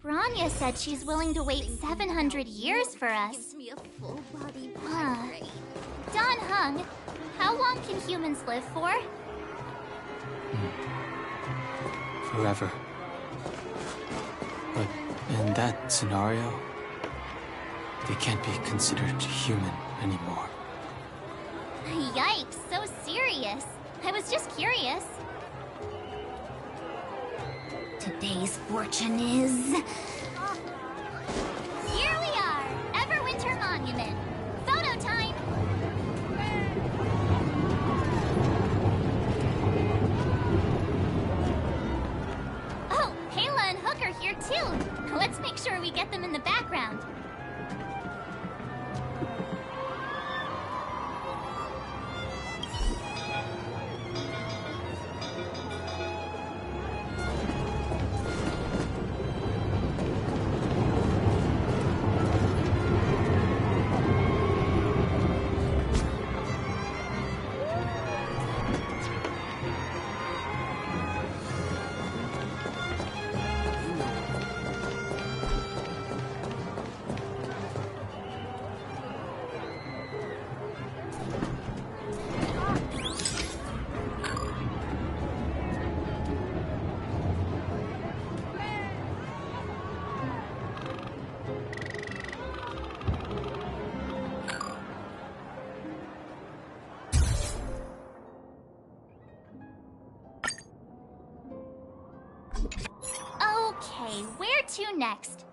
Bronya said she's willing to wait 700 years for us. Gives me a full body Huh. vibrate. Don Hung, how long can humans live for? Forever. But in that scenario, they can't be considered human anymore. Yikes, so serious. I was just curious. Today's fortune is... Here we are, Everwinter Monument. Photo time! Oh, Kayla and Hook are here too. Let's make sure we get them in the background. Okay, where to next?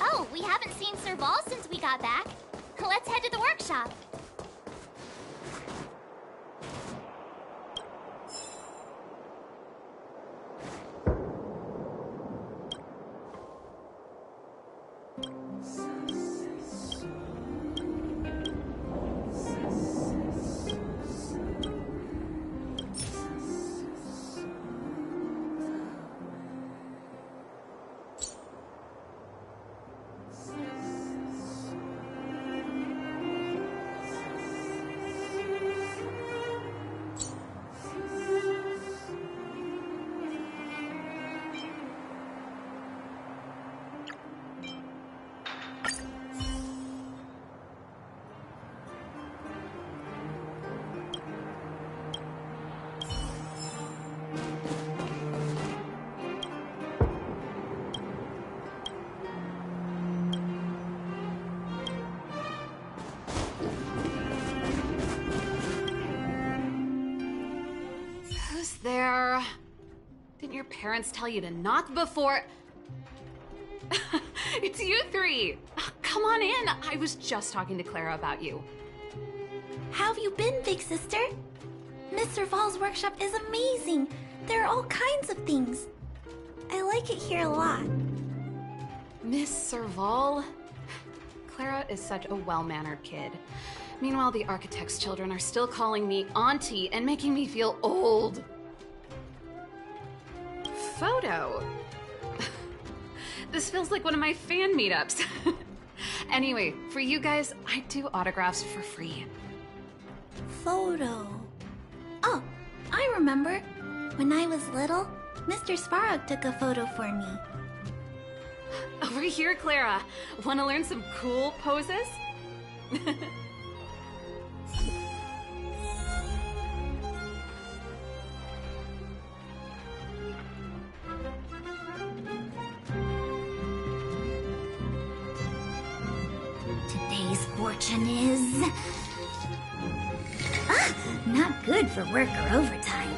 Oh, we haven't seen Serval since we got back. Let's head to the workshop. There. Didn't your parents tell you to knock before... It's you three! Come on in! I was just talking to Clara about you. How have you been, big sister? Miss Serval's workshop is amazing. There are all kinds of things. I like it here a lot. Miss Serval? Clara is such a well-mannered kid. Meanwhile, the architect's children are still calling me auntie and making me feel old. Photo? This feels like one of my fan meetups. Anyway, for you guys, I do autographs for free. Photo. Oh, I remember. When I was little, Mr. Svarog took a photo for me. Over here, Clara. Want to learn some cool poses? Today's fortune is... not good for work or overtime.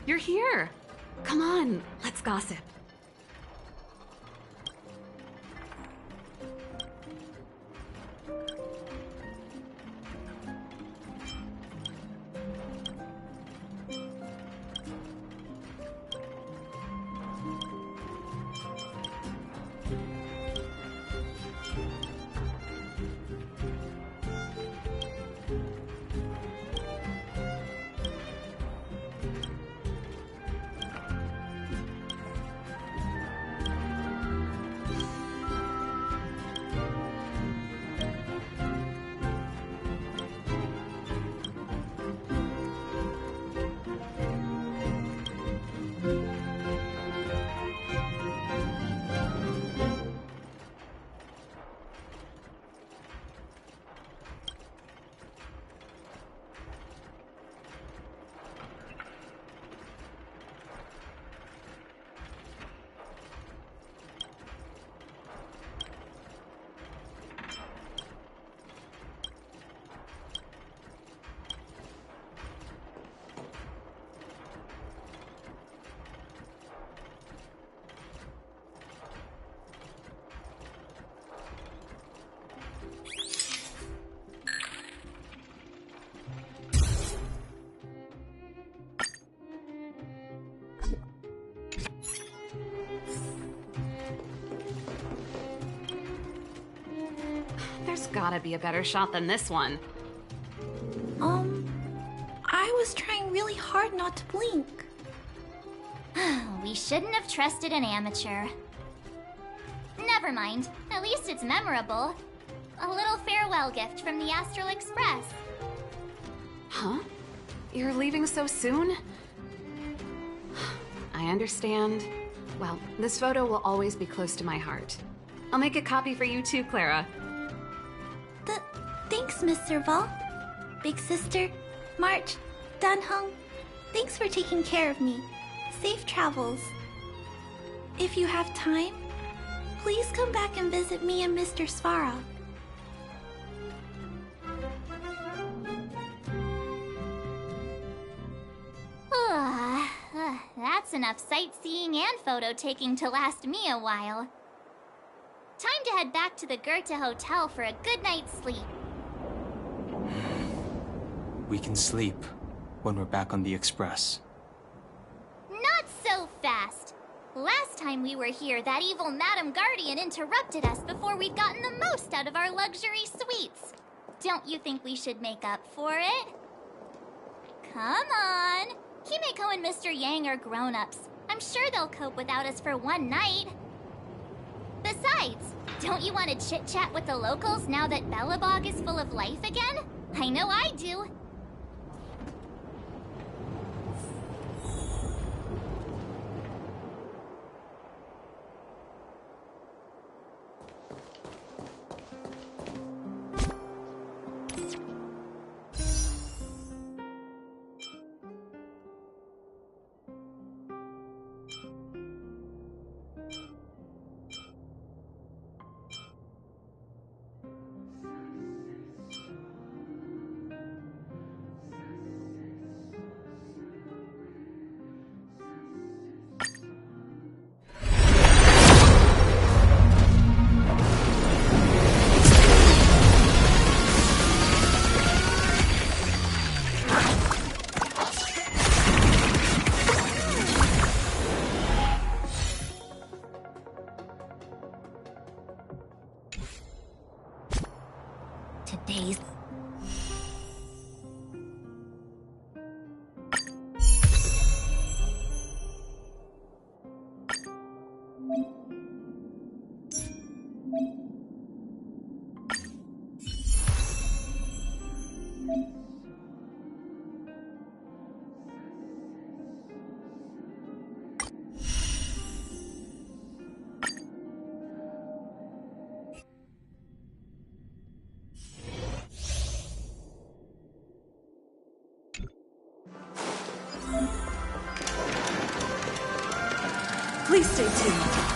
you're here. Come on, let's gossip. There's gotta be a better shot than this one. I was trying really hard not to blink. We shouldn't have trusted an amateur. Never mind. At least it's memorable. A little farewell gift from the Astral Express. Huh? You're leaving so soon? I understand. Well, this photo will always be close to my heart. I'll make a copy for you too, Clara. Thanks, Miss Serval. Big Sister, March, Danheng, thanks for taking care of me. Safe travels. If you have time, please come back and visit me and Mr. Svara. That's enough sightseeing and photo taking to last me a while. Time to head back to the Goethe Hotel for a good night's sleep. We can sleep when we're back on the Express. Not so fast! Last time we were here, that evil Madam Guardian interrupted us before we'd gotten the most out of our luxury suites. Don't you think we should make up for it? Come on! Himeko and Mr. Yang are grown-ups. I'm sure they'll cope without us for one night. Besides, don't you want to chit-chat with the locals now that Belobog is full of life again? I know I do. Today's... Please stay tuned.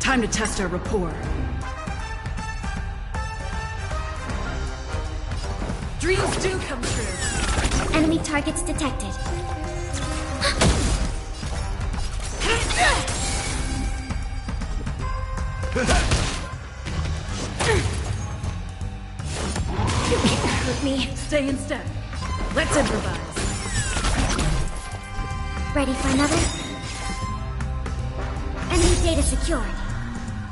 Time to test our rapport. Dreams do come true. Enemy targets detected. You can't hurt me. Stay in step. Let's improvise. Ready for another? Enemy data secured.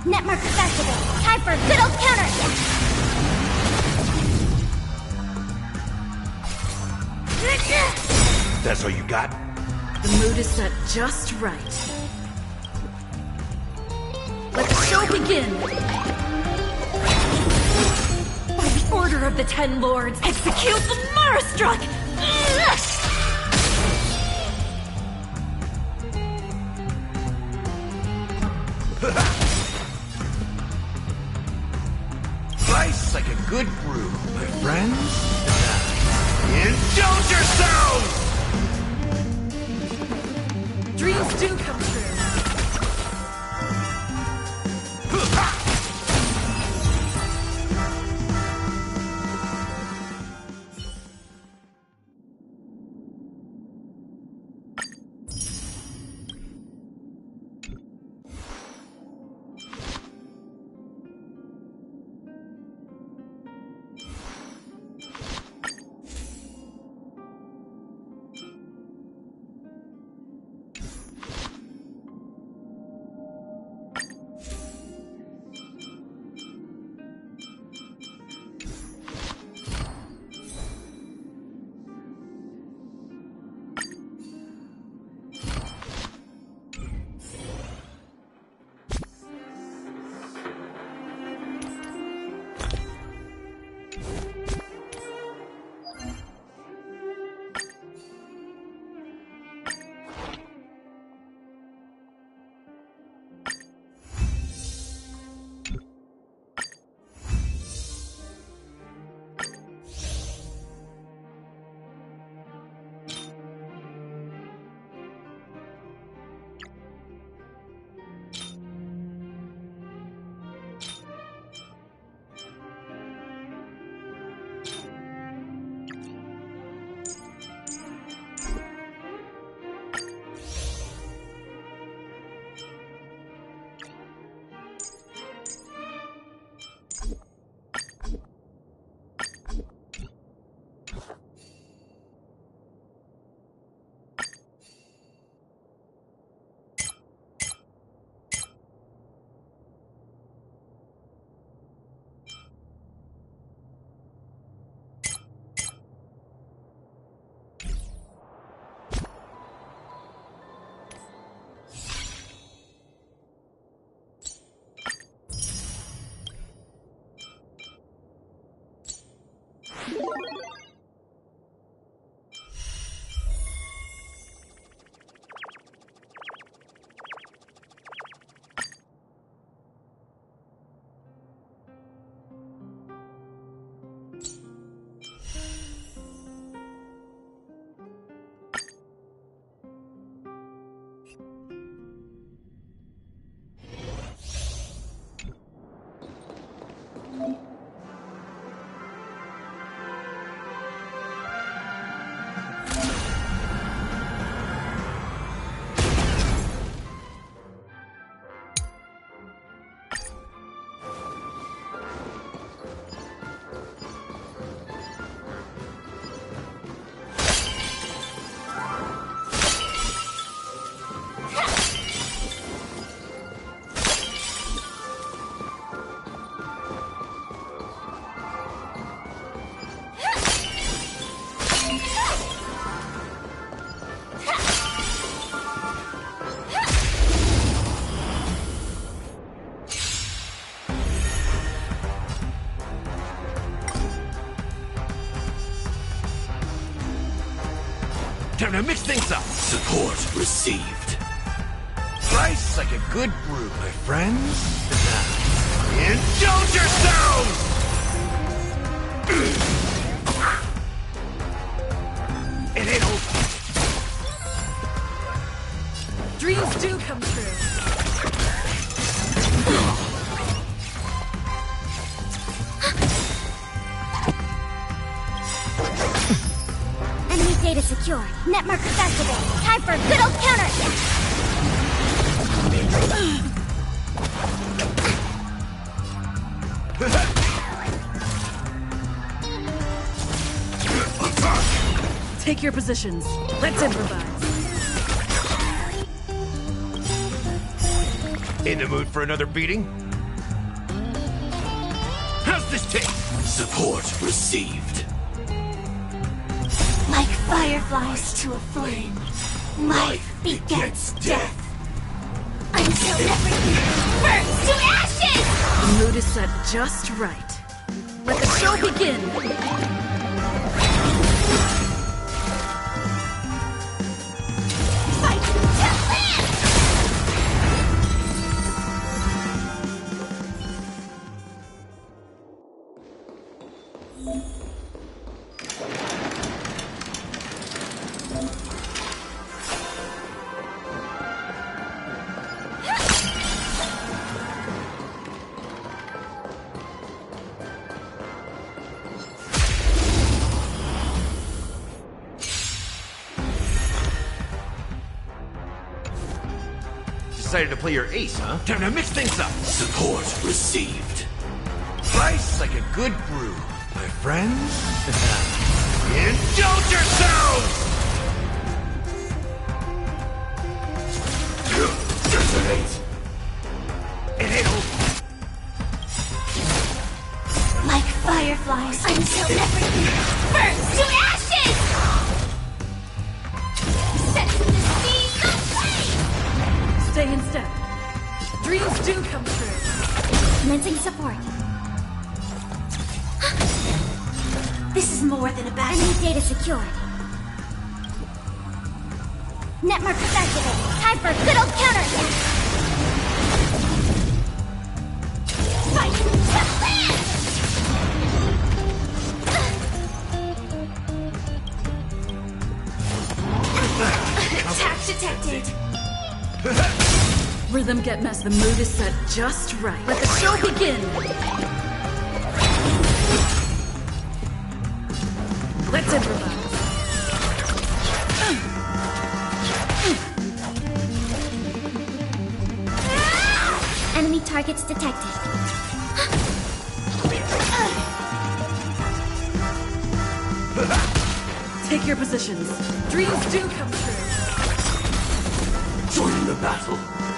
Net markers activated. Time for a good old counterattack. That's all you got? The mood is set just right. Let the show begin! By the order of the Ten Lords, execute the Marastruck! Slice like a good brew, my friends. Indulge yourselves! Dreams do come true. Time to mix things up. Support received. Slice like a good brew, my friends. Indulge yourselves! It ain't over. Dreams do come true. secured. Netmarker activated. Time for a good old counterattack. Take your positions. Let's improvise. In the mood for another beating? How's this taste? Support received. Like fireflies to a flame, life begets death. Until everything burns to ashes! The mood is set just right. Let the show begin! Fight to live! Decided to play your ace, huh? Time to mix things up. Support received. Slice like a good brew, my friends. Indulge yourselves! Detonate. It ain't over. Like fireflies until everything burns to ashes! Set to the speed of flame! Stay in step. Dreams do come true. Commencing support. This is more than a battle. Enemy data secured. Netmarker activated. Time for a good old counterattack. Fight to live! Attack detected. Rhythm get messed. The mood is set just right. Let the show begin! Let's improvise. Enemy targets detected. Take your positions. Dreams do come true. Join the battle.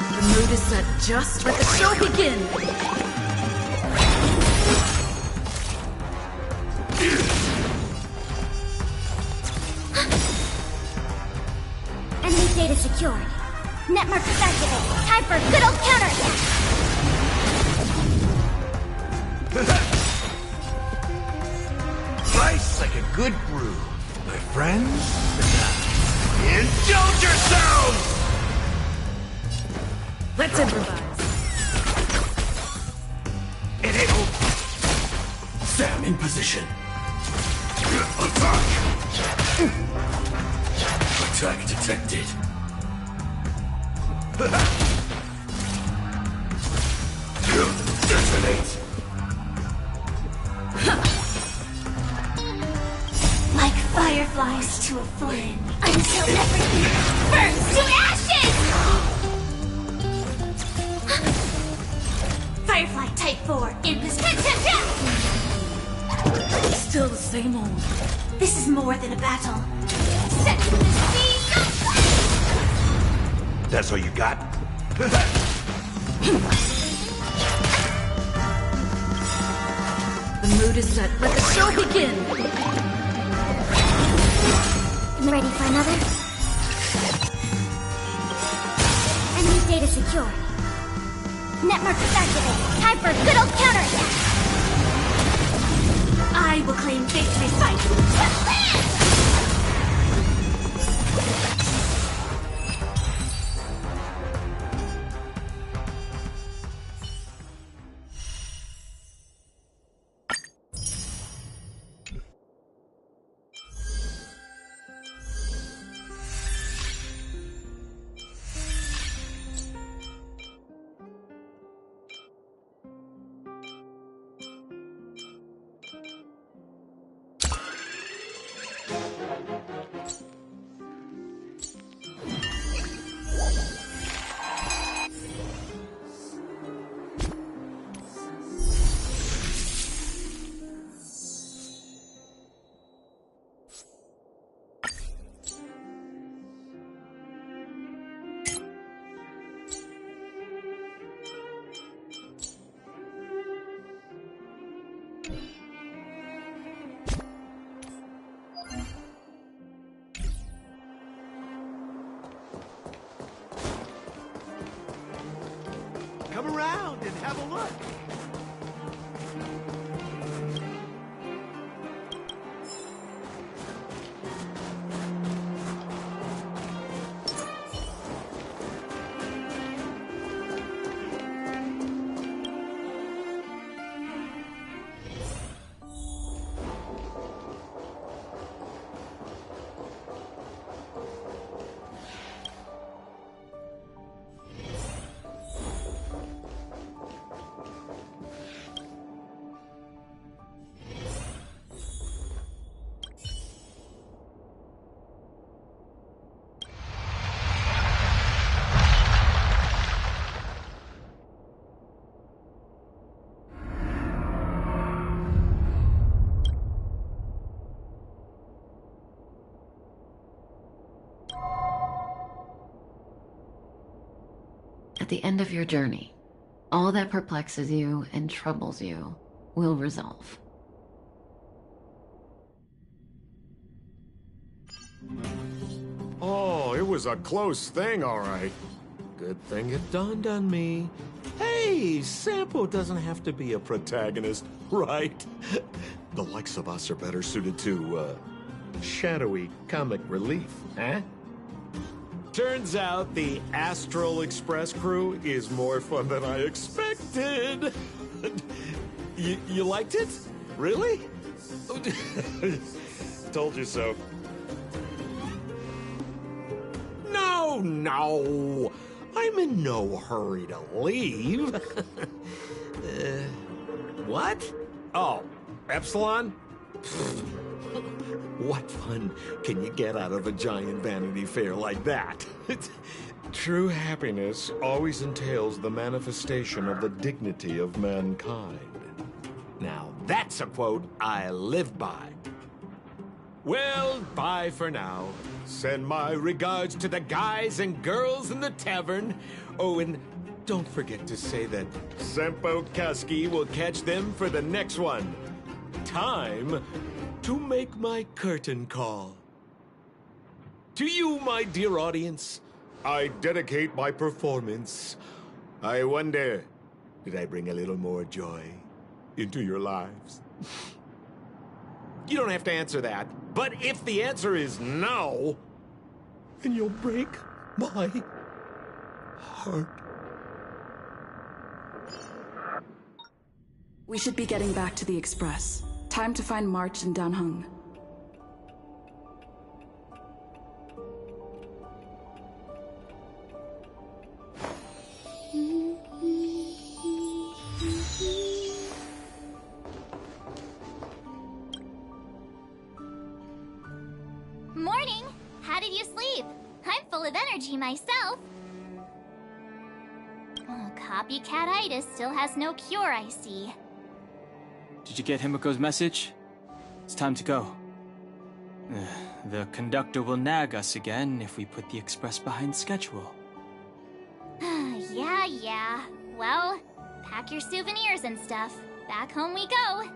The mood is set just. Let the show begin! Enemy data secured. Netmarker activated. Time for a good old counterattack. Slice like a good brew, my friends. Indulge yourselves! Let's improvise. It ain't over. Sam in position. Attack! Attack detected. Detonate. Like fireflies to a flame until everything burns to ashes! Firefly Type 4 in position. Still the same old. This is more than a battle. Set to the speed of flame! That's all you got? The mood is set. Let the show begin! Ready for another? Enemy data secured. Netmarker activated. Time for a good old counterattack. I will claim victory. Fight to live! Have a look. At the end of your journey, all that perplexes you and troubles you will resolve. Oh, it was a close thing, all right. Good thing it dawned on me. Hey, Sampo doesn't have to be a protagonist, right? The likes of us are better suited to, shadowy comic relief, huh? Turns out the Astral Express crew is more fun than I expected. You liked it? Really? Told you so. No. I'm in no hurry to leave. What? Oh, Epsilon? What fun can you get out of a giant Vanity Fair like that? True happiness always entails the manifestation of the dignity of mankind. Now, that's a quote I live by. Well, bye for now. Send my regards to the guys and girls in the tavern. Oh, and don't forget to say that Sampo Kasky will catch them for the next one. Time to make my curtain call. To you, my dear audience, I dedicate my performance. I wonder, did I bring a little more joy into your lives? You don't have to answer that. But if the answer is no, then you'll break my heart. We should be getting back to the Express. Time to find March and Danheng. Morning! How did you sleep? I'm full of energy myself. Oh, copycat-itis still has no cure, I see. Did you get Himiko's message? It's time to go. The conductor will nag us again if we put the express behind schedule. Yeah. Well, pack your souvenirs and stuff. Back home we go.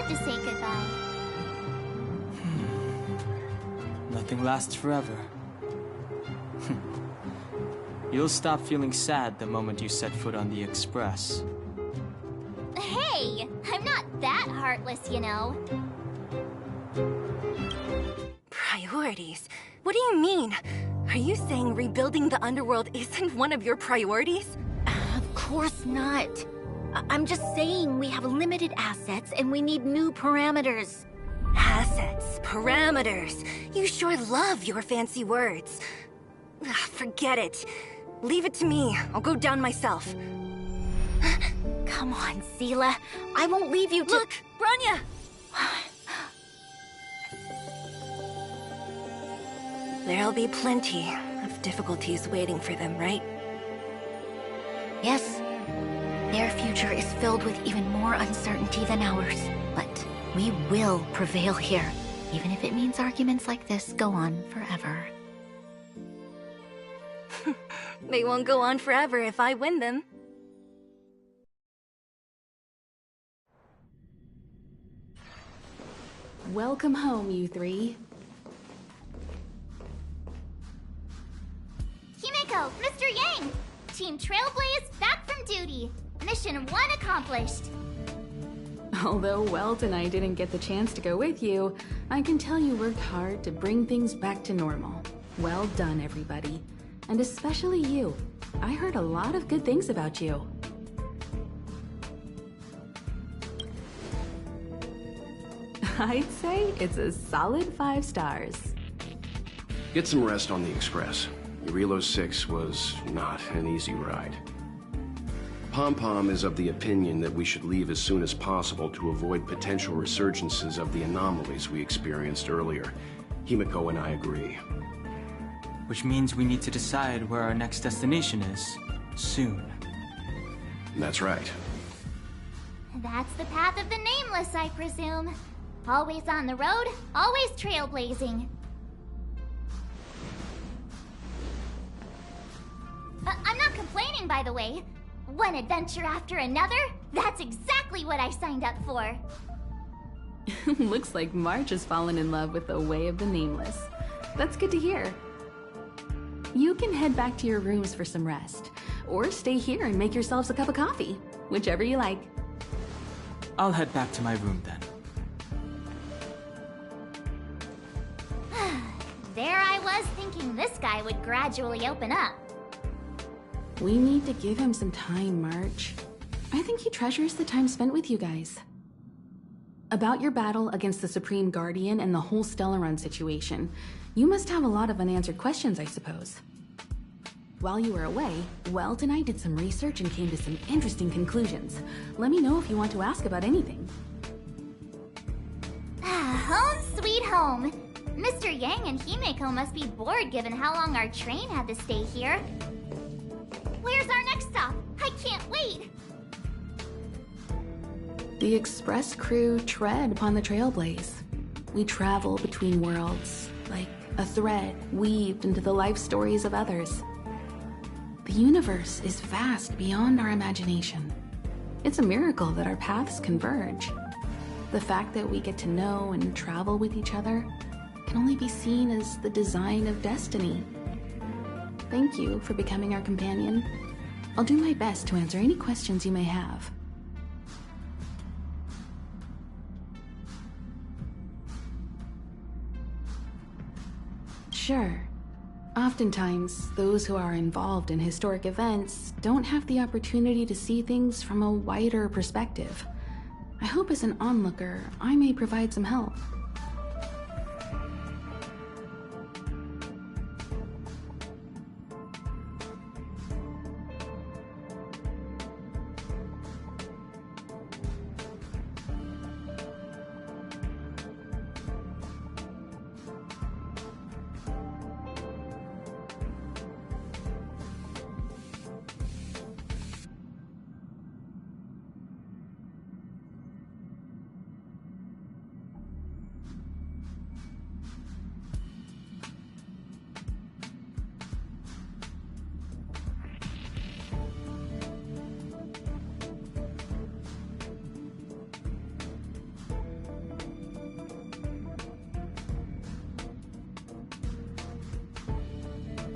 have to say goodbye. Nothing lasts forever. You'll stop feeling sad the moment you set foot on the Express. Hey, I'm not that heartless, you know. Priorities? What do you mean? Are you saying rebuilding the underworld isn't one of your priorities? Of course not. I'm just saying we have limited assets and we need new parameters. Assets, parameters. You sure love your fancy words. Ugh, forget it. Leave it to me. I'll go down myself. Come on, Seele. I won't leave you to— Look, Bronya! There'll be plenty of difficulties waiting for them, right? Yes. Their future is filled with even more uncertainty than ours. But we will prevail here, even if it means arguments like this go on forever. They won't go on forever if I win them. Welcome home, you three. Himeko, Mr. Yang! Team Trailblaze back from duty. Mission 1 accomplished. Although Welt and I didn't get the chance to go with you, I can tell you worked hard to bring things back to normal. Well done, everybody. And especially you. I heard a lot of good things about you. I'd say it's a solid 5 stars. Get some rest on the Express. Eurilo 6 was not an easy ride. Pom-Pom is of the opinion that we should leave as soon as possible to avoid potential resurgences of the anomalies we experienced earlier. Himeko and I agree. Which means we need to decide where our next destination is, soon. That's right. That's the path of the Nameless, I presume. Always on the road, always trailblazing. I'm not complaining, by the way. One adventure after another? That's exactly what I signed up for. Looks like March has fallen in love with the way of the Nameless. That's good to hear. You can head back to your rooms for some rest, or stay here and make yourselves a cup of coffee, whichever you like. I'll head back to my room then. There I was thinking this guy would gradually open up. We need to give him some time, March. I think he treasures the time spent with you guys. About your battle against the Supreme Guardian and the whole Stellaron situation, you must have a lot of unanswered questions, I suppose. While you were away, Welt and I did some research and came to some interesting conclusions. Let me know if you want to ask about anything. Home sweet home. Mr. Yang and Himeko must be bored given how long our train had to stay here. Where's our next stop? I can't wait! The Express crew tread upon the Trailblaze. We travel between worlds, like a thread weaved into the life stories of others. The universe is vast beyond our imagination. It's a miracle that our paths converge. The fact that we get to know and travel with each other can only be seen as the design of destiny. Thank you for becoming our companion. I'll do my best to answer any questions you may have. Sure. Oftentimes, those who are involved in historic events don't have the opportunity to see things from a wider perspective. I hope as an onlooker, I may provide some help.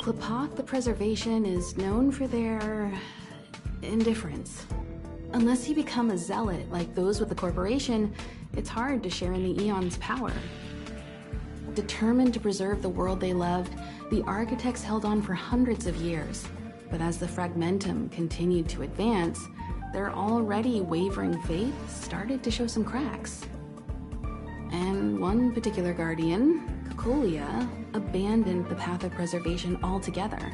Qlipoth the Preservation is known for their indifference. Unless you become a zealot like those with the corporation, it's hard to share in the Aeon's power. Determined to preserve the world they loved, the architects held on for hundreds of years. But as the Fragmentum continued to advance, their already wavering faith started to show some cracks. And one particular guardian, Cocolia, abandoned the path of preservation altogether.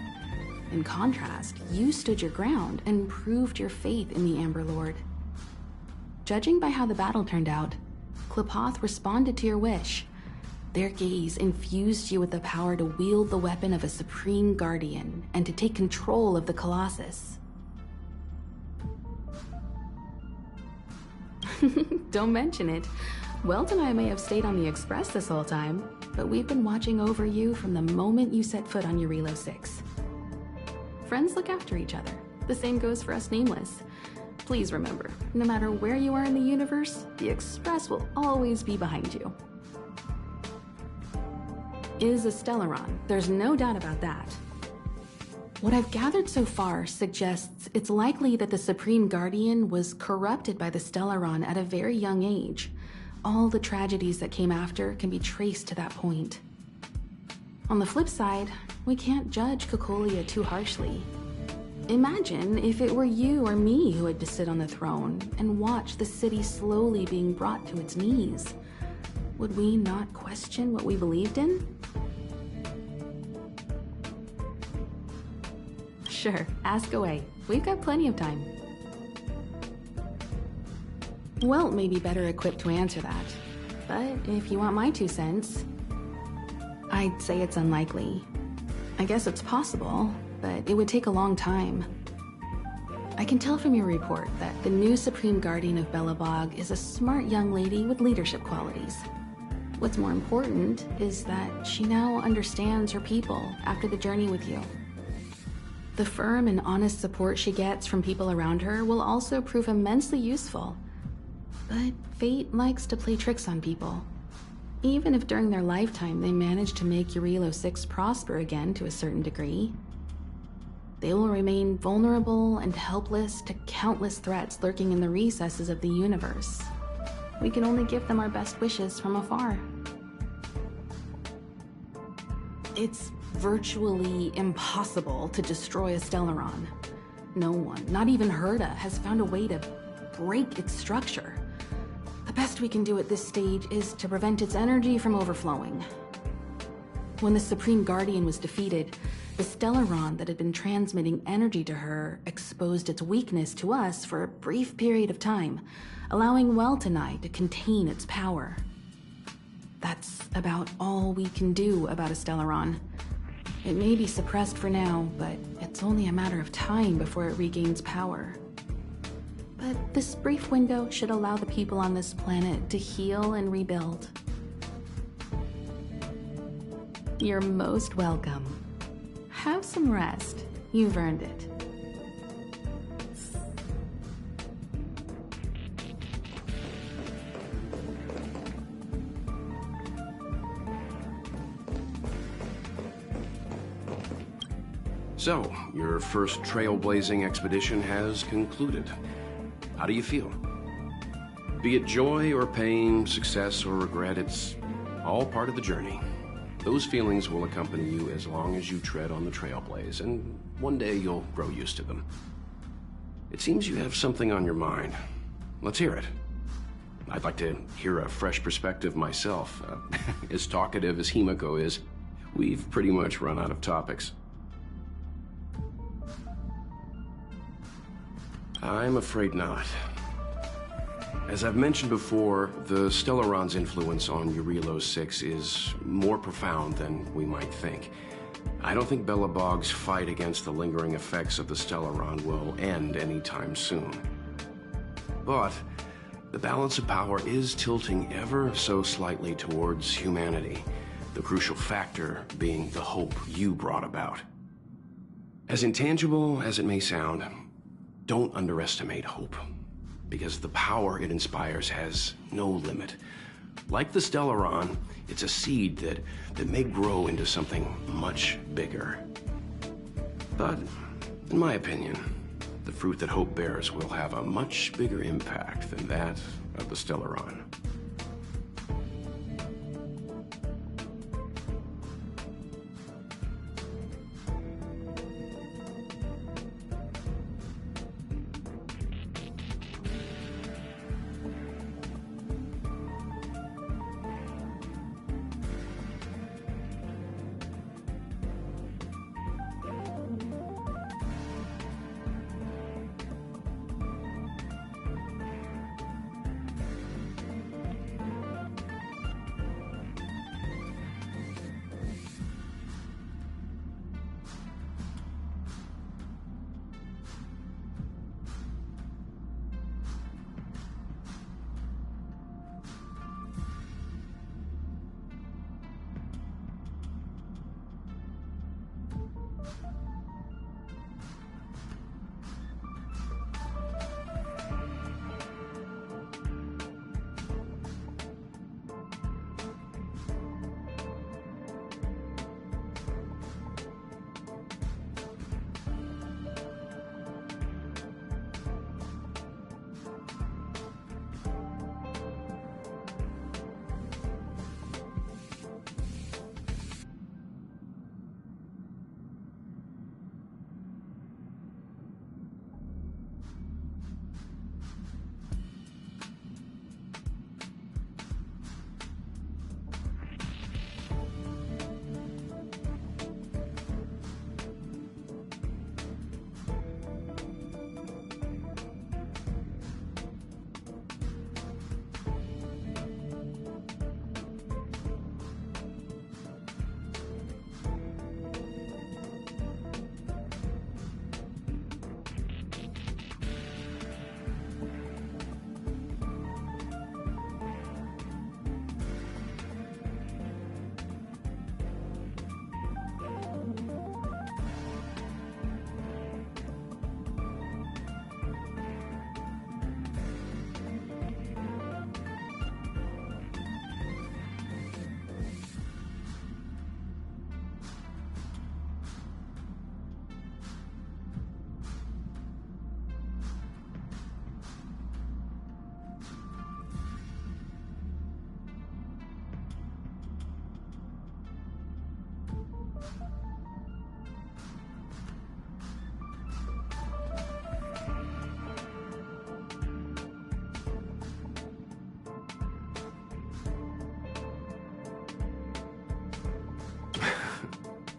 In contrast, you stood your ground and proved your faith in the Amber Lord. Judging by how the battle turned out, Qlipoth responded to your wish. Their gaze infused you with the power to wield the weapon of a supreme guardian and to take control of the Colossus. Don't mention it. Welt and I may have stayed on the Express this whole time, but we've been watching over you from the moment you set foot on Jarilo 6. Friends look after each other. The same goes for us Nameless. Please remember, no matter where you are in the universe, the Express will always be behind you. Is a Stellaron, there's no doubt about that. What I've gathered so far suggests it's likely that the Supreme Guardian was corrupted by the Stellaron at a very young age. All the tragedies that came after can be traced to that point. On the flip side, we can't judge Cocolia too harshly. Imagine if it were you or me who had to sit on the throne and watch the city slowly being brought to its knees. Would we not question what we believed in? Sure, ask away. We've got plenty of time. Welt may be better equipped to answer that, but if you want my 2 cents, I'd say it's unlikely. I guess it's possible, but it would take a long time. I can tell from your report that the new Supreme Guardian of Belobog is a smart young lady with leadership qualities. What's more important is that she now understands her people after the journey with you. The firm and honest support she gets from people around her will also prove immensely useful. But fate likes to play tricks on people. Even if during their lifetime they manage to make Jarilo 6 prosper again to a certain degree, they will remain vulnerable and helpless to countless threats lurking in the recesses of the universe. We can only give them our best wishes from afar. It's virtually impossible to destroy a Stellaron. No one, not even Herta, has found a way to break its structure. The best we can do at this stage is to prevent its energy from overflowing. When the Supreme Guardian was defeated, the Stellaron that had been transmitting energy to her exposed its weakness to us for a brief period of time, allowing Welt and I to contain its power. That's about all we can do about a Stellaron. It may be suppressed for now, but it's only a matter of time before it regains power. But this brief window should allow the people on this planet to heal and rebuild. You're most welcome. Have some rest. You've earned it. So, your first trailblazing expedition has concluded. How do you feel? Be it joy or pain, success or regret, it's all part of the journey. Those feelings will accompany you as long as you tread on the trailblaze, and one day you'll grow used to them. It seems you have something on your mind. Let's hear it. I'd like to hear a fresh perspective myself. As talkative as Himiko is, we've pretty much run out of topics. I'm afraid not. As I've mentioned before, the Stellaron's influence on Jarilo 6 is more profound than we might think. I don't think Belobog's fight against the lingering effects of the Stellaron will end anytime soon. But the balance of power is tilting ever so slightly towards humanity, the crucial factor being the hope you brought about. As intangible as it may sound, don't underestimate hope, because the power it inspires has no limit. Like the Stellaron, it's a seed that may grow into something much bigger. But, in my opinion, the fruit that hope bears will have a much bigger impact than that of the Stellaron.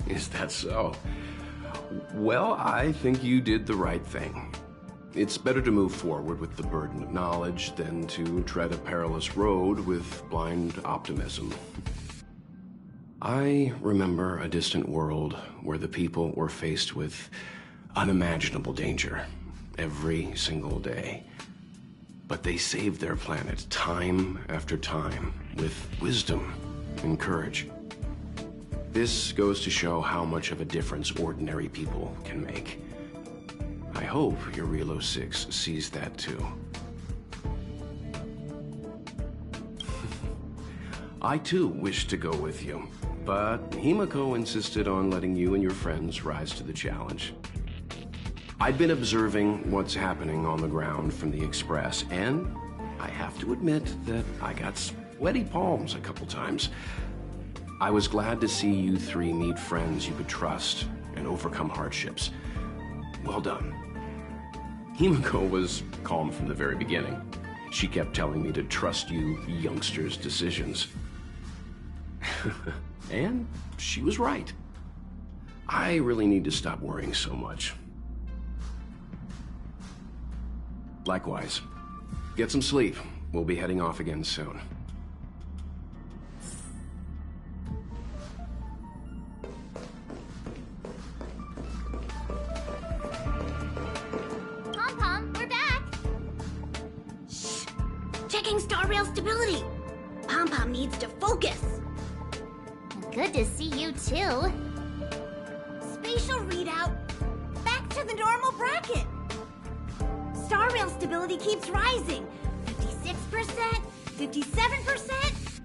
Is that so? Well, I think you did the right thing. It's better to move forward with the burden of knowledge than to tread a perilous road with blind optimism. I remember a distant world where the people were faced with unimaginable danger every single day. But they saved their planet time after time with wisdom and courage. This goes to show how much of a difference ordinary people can make. I hope your Relo 6 sees that too. I too wished to go with you, but Himiko insisted on letting you and your friends rise to the challenge. I'd been observing what's happening on the ground from the Express, and I have to admit that I got sweaty palms a couple times. I was glad to see you three meet friends you could trust and overcome hardships. Well done. Himiko was calm from the very beginning. She kept telling me to trust you youngsters' decisions. And she was right. I really need to stop worrying so much. Likewise. Get some sleep. We'll be heading off again soon. Pom-Pom, we're back! Shh! Checking star rail stability! Pom-Pom needs to focus! Good to see you too. Spatial readout! Back to the normal bracket! Star rail stability keeps rising. 56%, 57%.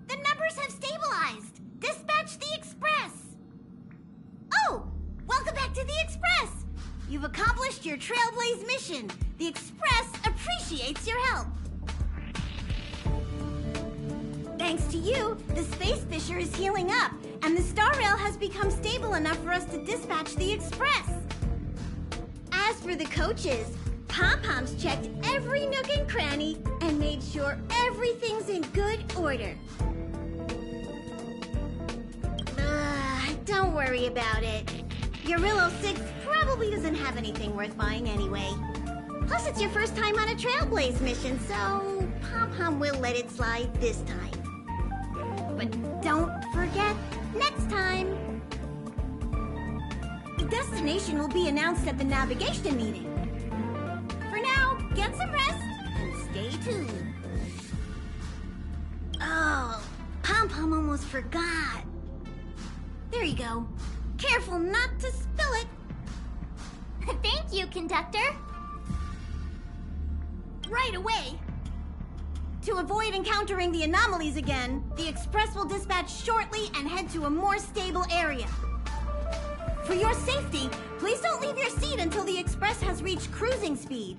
The numbers have stabilized. Dispatch the Express. Oh, welcome back your Trailblaze mission. The Express appreciates your help. Thanks to you, the Space Fisher is healing up, and the Star Rail has become stable enough for us to dispatch the Express. As for the coaches, Pom-Pom's checked every nook and cranny and made sure everything's in good order. Don't worry about it. Your Rillo 6 probably doesn't have anything worth buying anyway. Plus, it's your first time on a Trailblaze mission, so Pom-Pom will let it slide this time. But don't forget, next time. The destination will be announced at the navigation meeting. For now, get some rest and stay tuned. Oh, Pom-Pom almost forgot. There you go. Careful not to spill it. Thank you, Conductor. Right away. To avoid encountering the anomalies again, the Express will dispatch shortly and head to a more stable area. For your safety, please don't leave your seat until the Express has reached cruising speed.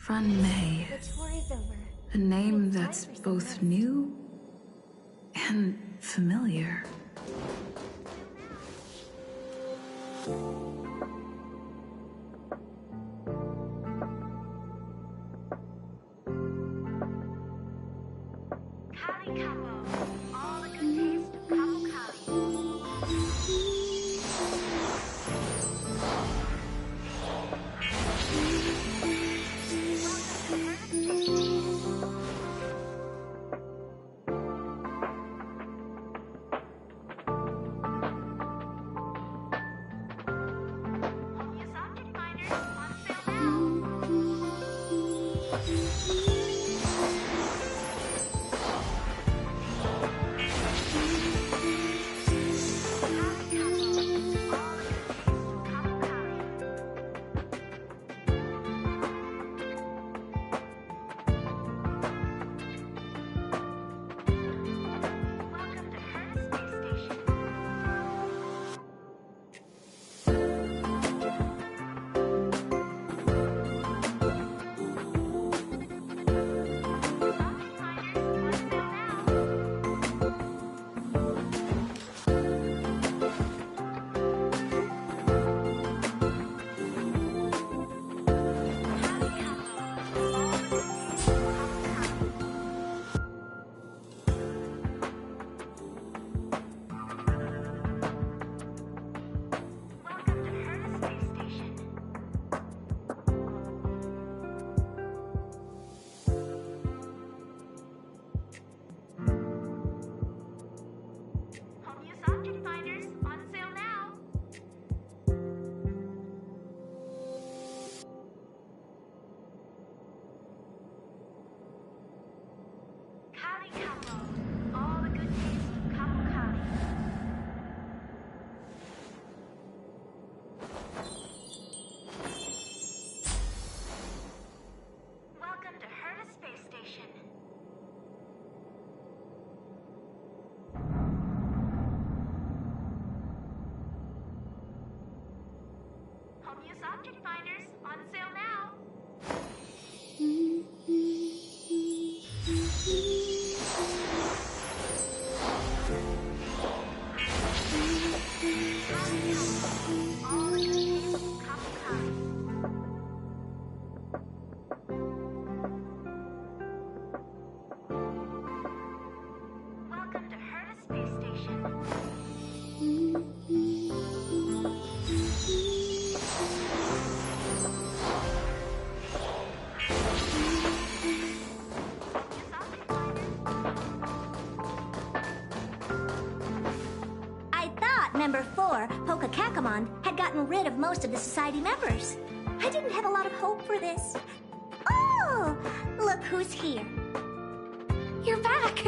Run May. A name that's both new and familiar. Object finders on sale now. Welcome to Herta Space Station. I thought Member 4, Pokakakamon, had gotten rid of most of the society members. I didn't have a lot of hope for this. Oh, look who's here. You're back!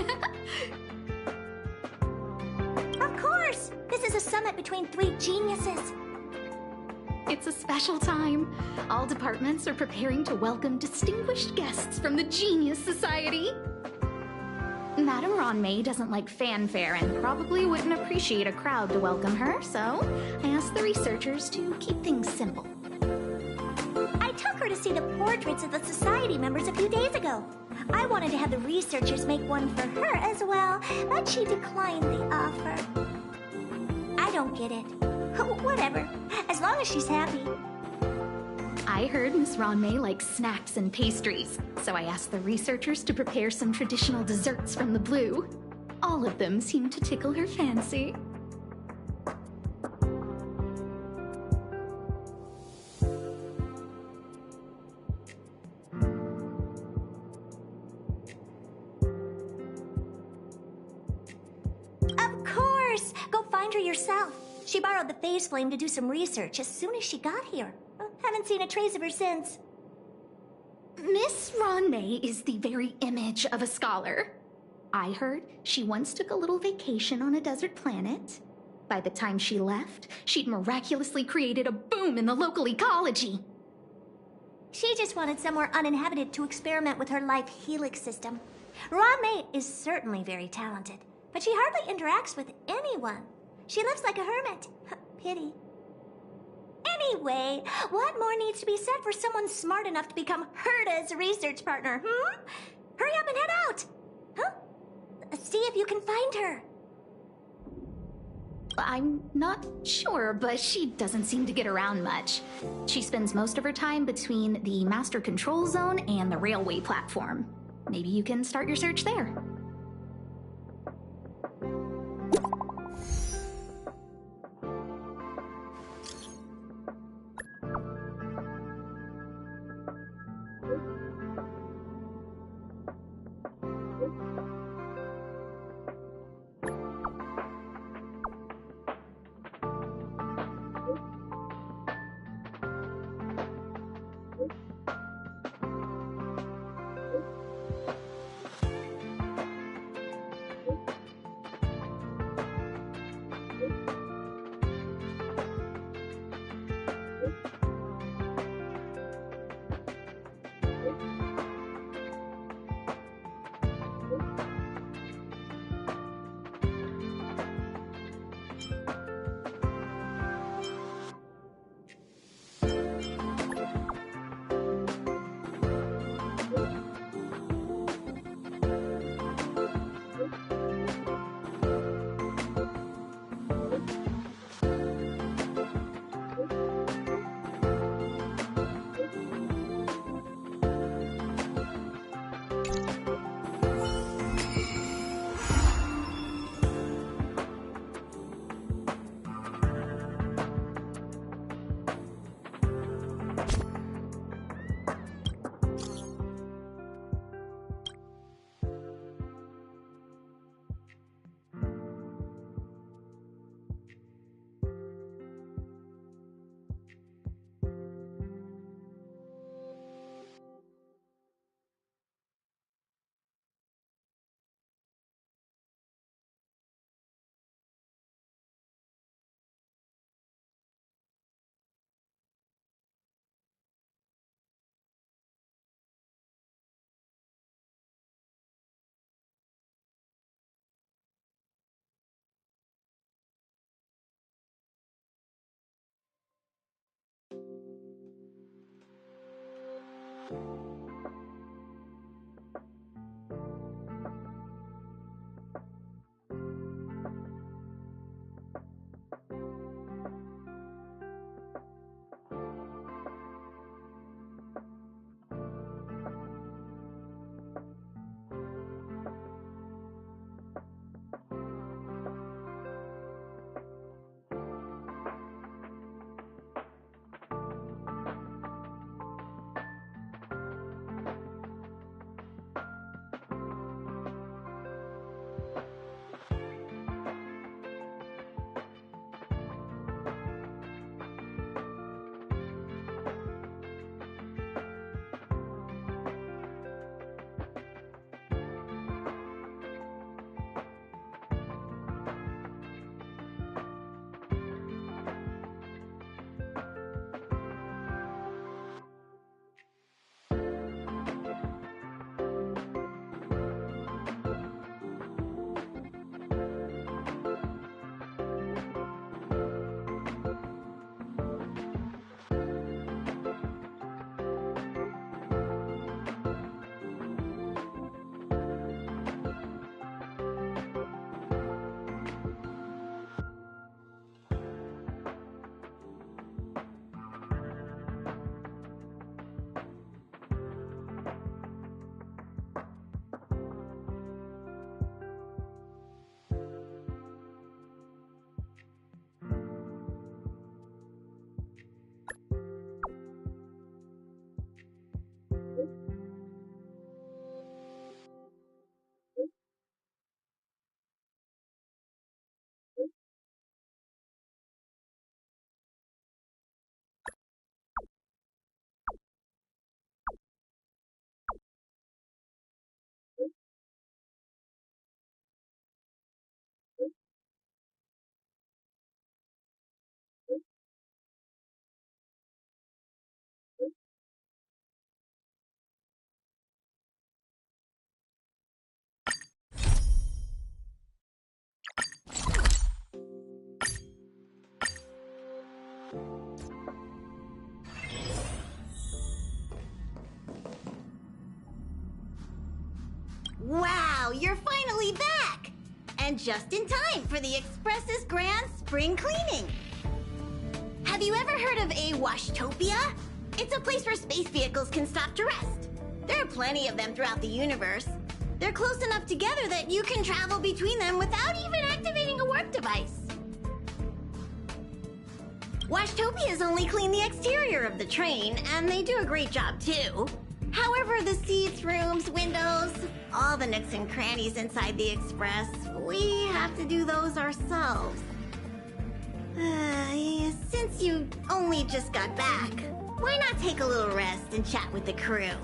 Of course! This is a summit between three geniuses. It's a special time. All departments are preparing to welcome distinguished guests from the Genius Society. Madame Ronmei doesn't like fanfare and probably wouldn't appreciate a crowd to welcome her, so I asked the researchers to keep things simple. I took her to see the portraits of the society members a few days ago. I wanted to have the researchers make one for her as well, but she declined the offer. I don't get it. Whatever, as long as she's happy. I heard Miss Ronmei likes snacks and pastries, so I asked the researchers to prepare some traditional desserts from the blue. All of them seemed to tickle her fancy. Of course! Go find her yourself. She borrowed the phase flame to do some research as soon as she got here. Haven't seen a trace of her since. Miss Ronmei is the very image of a scholar. I heard she once took a little vacation on a desert planet. By the time she left, she'd miraculously created a boom in the local ecology. She just wanted somewhere uninhabited to experiment with her life helix system. Ronmei is certainly very talented, but she hardly interacts with anyone. She lives like a hermit. Pity. Anyway, what more needs to be said for someone smart enough to become Herta's research partner, Hurry up and head out! See if you can find her. I'm not sure, but she doesn't seem to get around much. She spends most of her time between the Master Control Zone and the railway platform. Maybe you can start your search there. Wow, you're finally back! And just in time for the Express's grand spring cleaning. Have you ever heard of a Washtopia? It's a place where space vehicles can stop to rest. There are plenty of them throughout the universe. They're close enough together that you can travel between them without even activating a warp device. Washtopias only clean the exterior of the train, and they do a great job too. However, the seats, rooms, windows, all the nooks and crannies inside the Express, we have to do those ourselves. Since you only just got back, why not take a little rest and chat with the crew?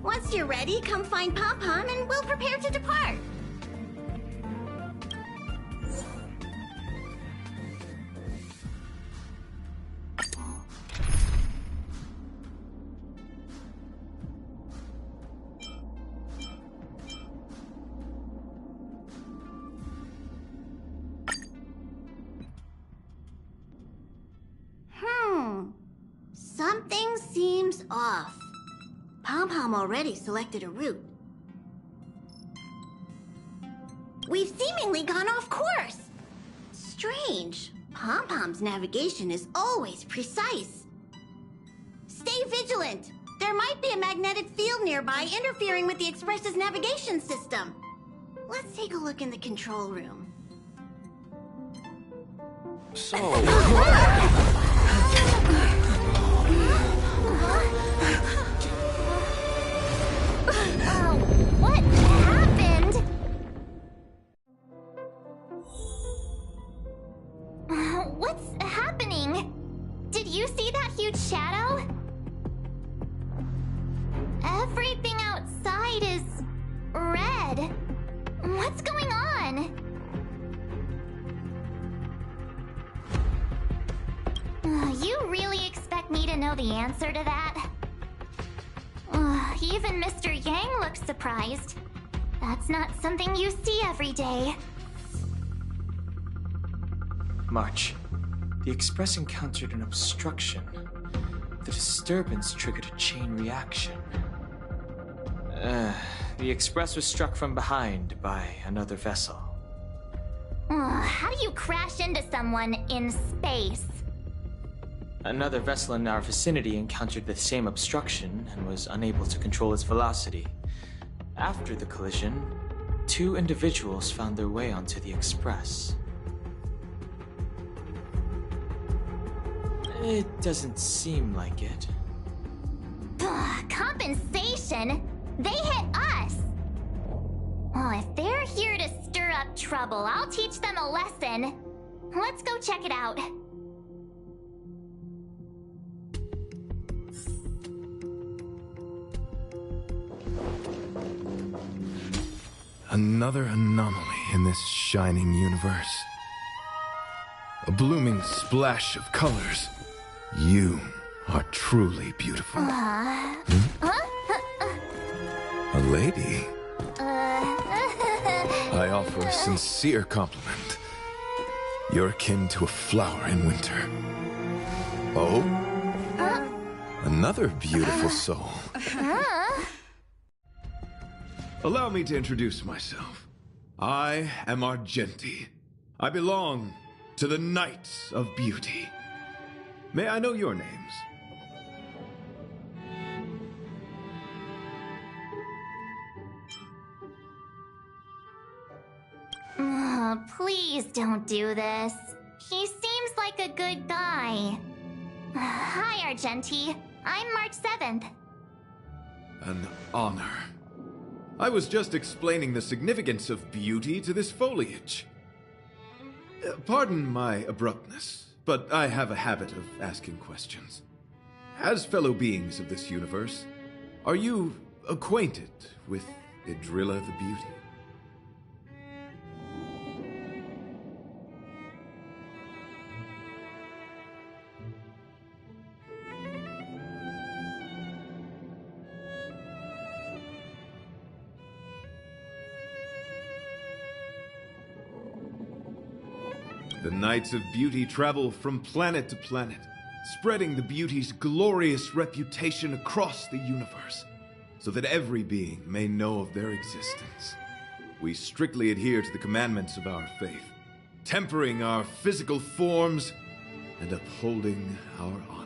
Once you're ready, come find Pom-Pom and we'll prepare to depart. Something seems off. Pom-Pom already selected a route. We've seemingly gone off course. Strange. Pom-Pom's navigation is always precise. Stay vigilant. There might be a magnetic field nearby interfering with the Express's navigation system. Let's take a look in the control room. So... What happened? What's happening? Did you see that huge shadow? Everything outside is red. What's going on? You really expect me to know the answer to that? Even Mr. Yang looks surprised. That's not something you see every day. March, the Express encountered an obstruction. The disturbance triggered a chain reaction. The Express was struck from behind by another vessel. How do you crash into someone in space? Another vessel in our vicinity encountered the same obstruction and was unable to control its velocity. After the collision, 2 individuals found their way onto the Express. It doesn't seem like it. Compensation? They hit us! If they're here to stir up trouble, I'll teach them a lesson. Let's go check it out. Another anomaly in this shining universe. A blooming splash of colors. You are truly beautiful. A lady? I offer a sincere compliment. You're akin to a flower in winter. Oh? Another beautiful soul. Allow me to introduce myself. I am Argenti. I belong to the Knights of Beauty. May I know your names? Please don't do this. He seems like a good guy. Hi, Argenti. I'm March 7th. An honor. I was just explaining the significance of beauty to this foliage. Pardon my abruptness, but I have a habit of asking questions. As fellow beings of this universe, are you acquainted with Idrilla the Beauty? The Knights of Beauty travel from planet to planet, spreading the Beauty's glorious reputation across the universe, so that every being may know of their existence. we strictly adhere to the commandments of our faith, tempering our physical forms and upholding our honor.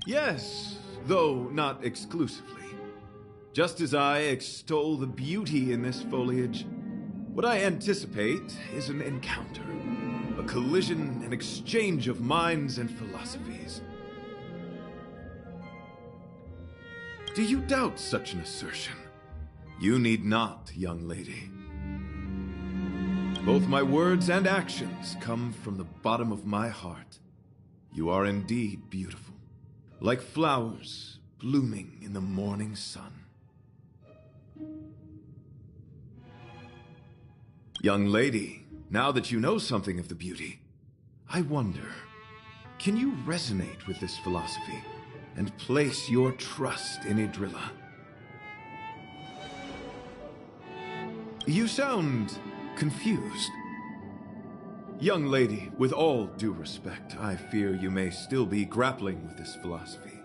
Yes, though not exclusively. Just as I extol the beauty in this foliage, what I anticipate is an encounter, a collision and exchange of minds and philosophies. Do you doubt such an assertion? You need not, young lady. Both my words and actions come from the bottom of my heart. You are indeed beautiful, like flowers blooming in the morning sun. Young lady, now that you know something of the beauty, I wonder, can you resonate with this philosophy and place your trust in Idrilla? You sound confused. Young lady, with all due respect, I fear you may still be grappling with this philosophy,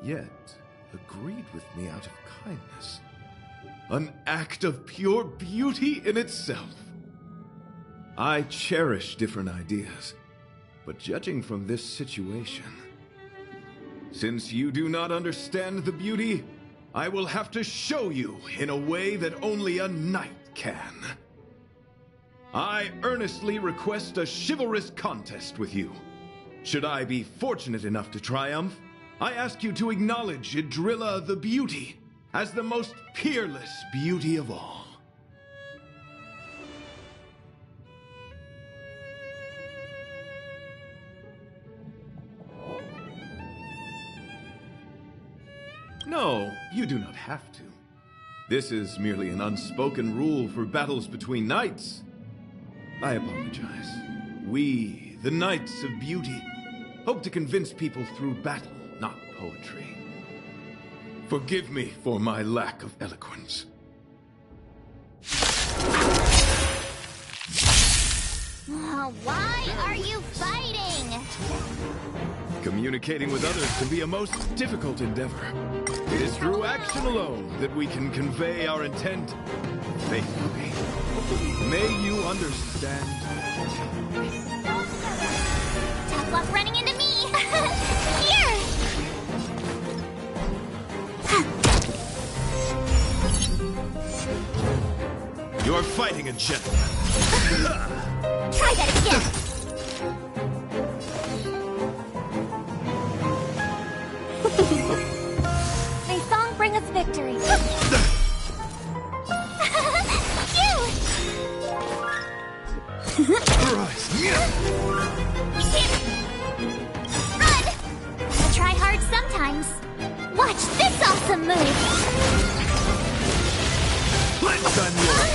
yet agreed with me out of kindness. An act of pure beauty in itself. I cherish different ideas, but judging from this situation, since you do not understand the beauty, I will have to show you in a way that only a knight can. I earnestly request a chivalrous contest with you. Should I be fortunate enough to triumph, I ask you to acknowledge Idrilla the Beauty as the most peerless beauty of all. No, you do not have to. This is merely an unspoken rule for battles between knights. I apologize. We, the Knights of Beauty, hope to convince people through battle, not poetry. Forgive me for my lack of eloquence. Why are you fighting? Communicating with others can be a most difficult endeavor. It is through action alone that we can convey our intent faithfully. May you understand. Tough luck running into me. Here! You're fighting a gentleman. Try that again. May song bring us victory. Run! Gotta try hard sometimes. Watch this awesome move. Let's unload.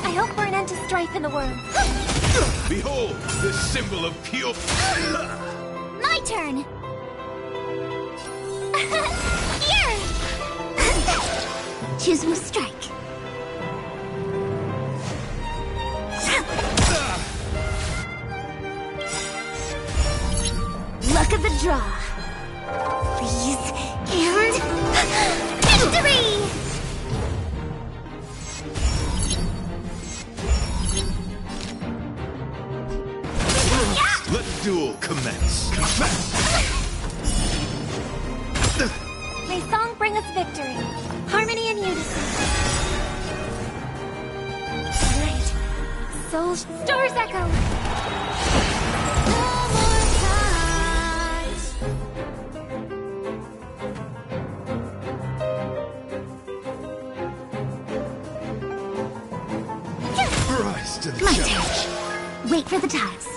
I hope for an end to strife in the world. Behold, this symbol of pure. My turn. Here! Choose who strike. Luck of the draw. Please, and victory! Let the duel commence. Confess! Harmony and unison. Right. Soul Stars Echo. Rise to the challenge. Wait for the tiles.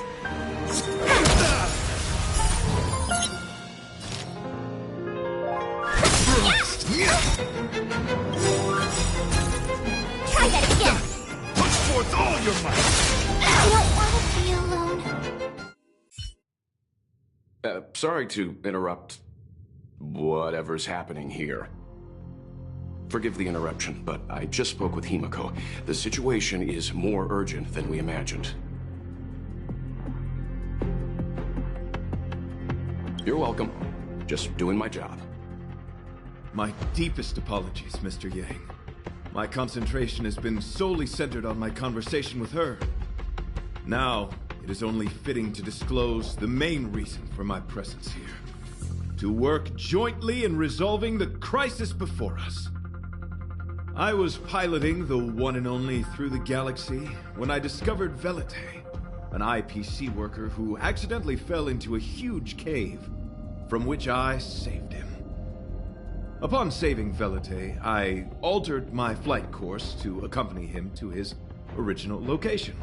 Try that again. Put forth all your might. I don't want to be alone. Sorry to interrupt whatever's happening here. Forgive the interruption, but I just spoke with Himiko. The situation is more urgent than we imagined. You're welcome. Just doing my job. My deepest apologies, Mr. Yang. My concentration has been solely centered on my conversation with her. Now, it is only fitting to disclose the main reason for my presence here. To work jointly in resolving the crisis before us. I was piloting the one and only Through the Galaxy when I discovered Velite, an IPC worker who accidentally fell into a huge cave, from which I saved him. Upon saving Velite, I altered my flight course to accompany him to his original location.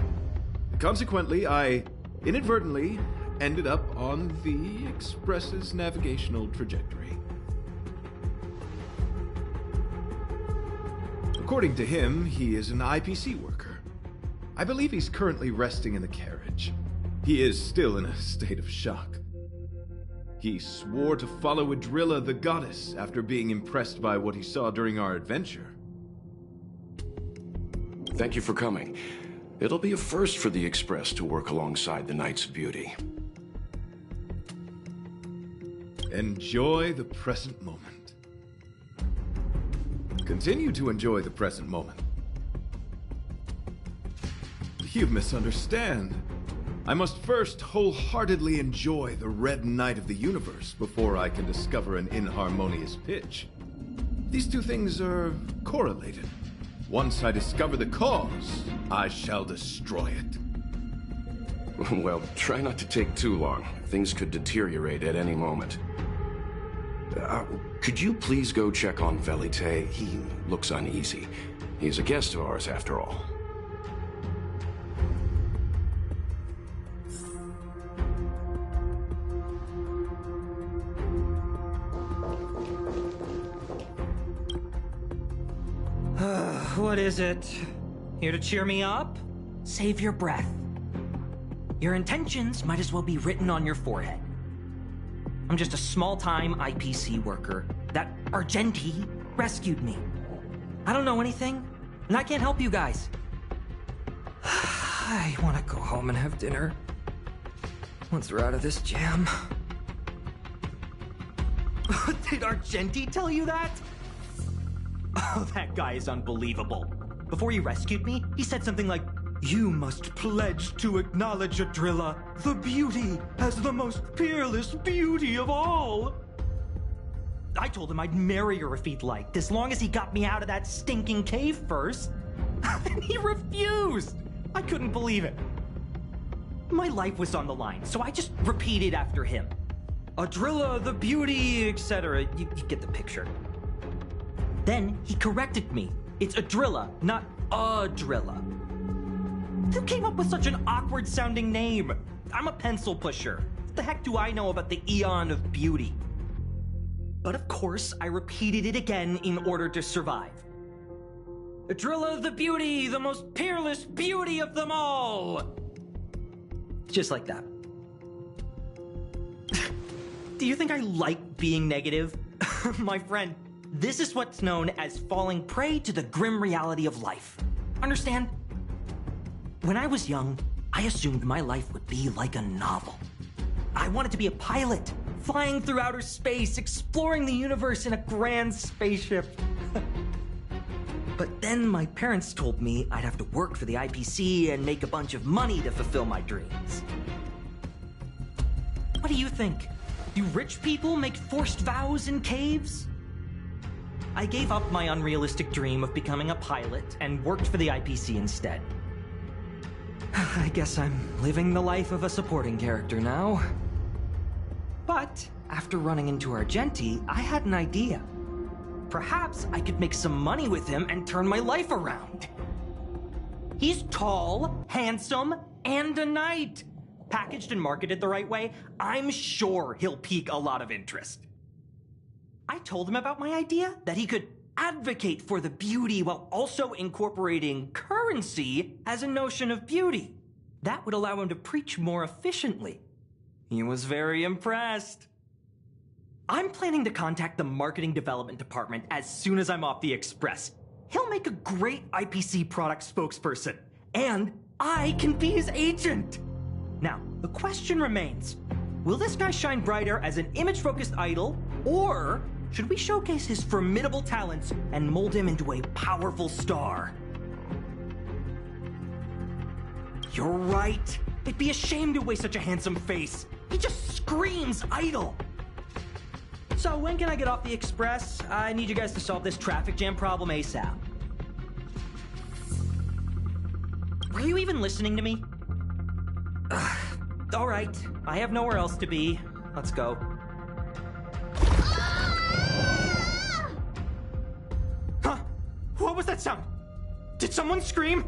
Consequently, I inadvertently ended up on the Express's navigational trajectory. According to him, he is an IPC worker. I believe he's currently resting in the carriage. He is still in a state of shock. He swore to follow Adrilla the goddess after being impressed by what he saw during our adventure. Thank you for coming. It'll be a first for the Express to work alongside the Knights of Beauty. Enjoy the present moment. Continue to enjoy the present moment. You misunderstand. I must first wholeheartedly enjoy the Red Knight of the Universe before I can discover an inharmonious pitch. These two things are correlated. Once I discover the cause, I shall destroy it. Well, try not to take too long. Things could deteriorate at any moment. Could you please go check on Velite? He looks uneasy. He's a guest of ours, after all. What is it? Here to cheer me up? Save your breath. Your intentions might as well be written on your forehead. I'm just a small-time IPC worker. That Argenti rescued me. I don't know anything, and I can't help you guys. I want to go home and have dinner. Once we're out of this jam. Did Argenti tell you that? Oh, that guy is unbelievable. Before he rescued me, he said something like, "You must pledge to acknowledge Adrilla, the beauty, as the most peerless beauty of all." I told him I'd marry her if he'd liked, as long as he got me out of that stinking cave first. And he refused. I couldn't believe it. My life was on the line, so I just repeated after him. Adrilla, the beauty, etc. You get the picture. Then he corrected me. It's Adrilla, not Adrilla. Who came up with such an awkward-sounding name? I'm a pencil pusher. What the heck do I know about the Eon of Beauty? But of course, I repeated it again in order to survive. Adrilla the beauty, the most peerless beauty of them all! Just like that. Do you think I like being negative? My friend, this is what's known as falling prey to the grim reality of life. Understand? When I was young, I assumed my life would be like a novel. I wanted to be a pilot, flying through outer space, exploring the universe in a grand spaceship. But then my parents told me I'd have to work for the IPC and make a bunch of money to fulfill my dreams. What do you think? Do rich people make forced vows in caves? I gave up my unrealistic dream of becoming a pilot and worked for the IPC instead. I guess I'm living the life of a supporting character now. But after running into Argenti, I had an idea. Perhaps I could make some money with him and turn my life around. He's tall, handsome, and a knight. Packaged and marketed the right way, I'm sure he'll pique a lot of interest. I told him about my idea, that he could advocate for the beauty while also incorporating currency as a notion of beauty. That would allow him to preach more efficiently. He was very impressed. I'm planning to contact the marketing development department as soon as I'm off the Express. He'll make a great IPC product spokesperson, and I can be his agent. Now, the question remains, will this guy shine brighter as an image-focused idol, or should we showcase his formidable talents and mold him into a powerful star? You're right. It'd be a shame to waste such a handsome face. He just screams idol. So when can I get off the Express? I need you guys to solve this traffic jam problem ASAP. Were you even listening to me? All right, I have nowhere else to be. Let's go. Huh? What was that sound? Did someone scream?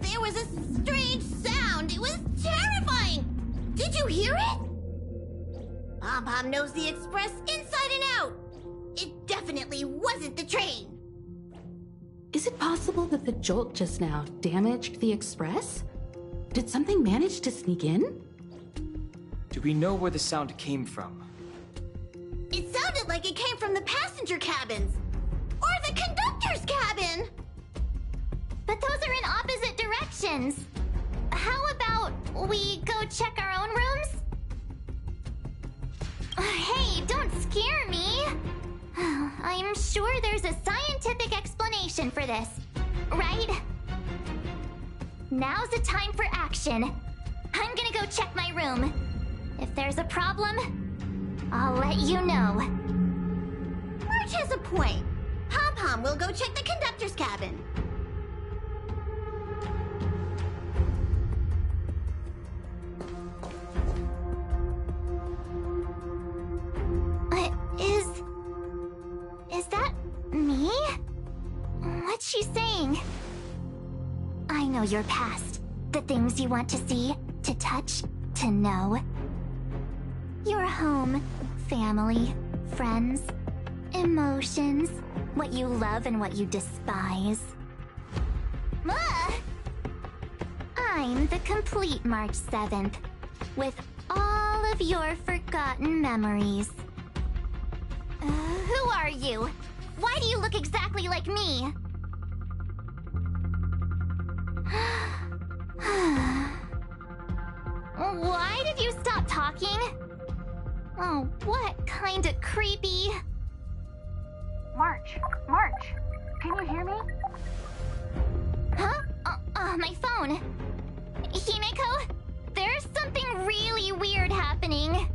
There was a strange sound. It was terrifying. Did you hear it? Pom-Pom knows the Express inside and out. It definitely wasn't the train. Is it possible that the jolt just now damaged the Express? Did something manage to sneak in? Do we know where the sound came from? It sounded like it came from the passenger cabins. Or the conductor's cabin. But those are in opposite directions. How about we go check our own rooms? Hey, don't scare me. I'm sure there's a scientific explanation for this, right? Now's the time for action. I'm gonna go check my room. If there's a problem, I'll let you know. March has a point. Pom-Pom will go check the conductor's cabin. Is that me? What's she saying? I know your past. The things you want to see, to touch, to know. Your home, family, friends, emotions, what you love and what you despise. I'm the complete March 7th, with all of your forgotten memories. Who are you? Why do you look exactly like me? Why did you stop talking? Oh, what kind of creepy... March, can you hear me? Huh? My phone. Himeko, there's something really weird happening.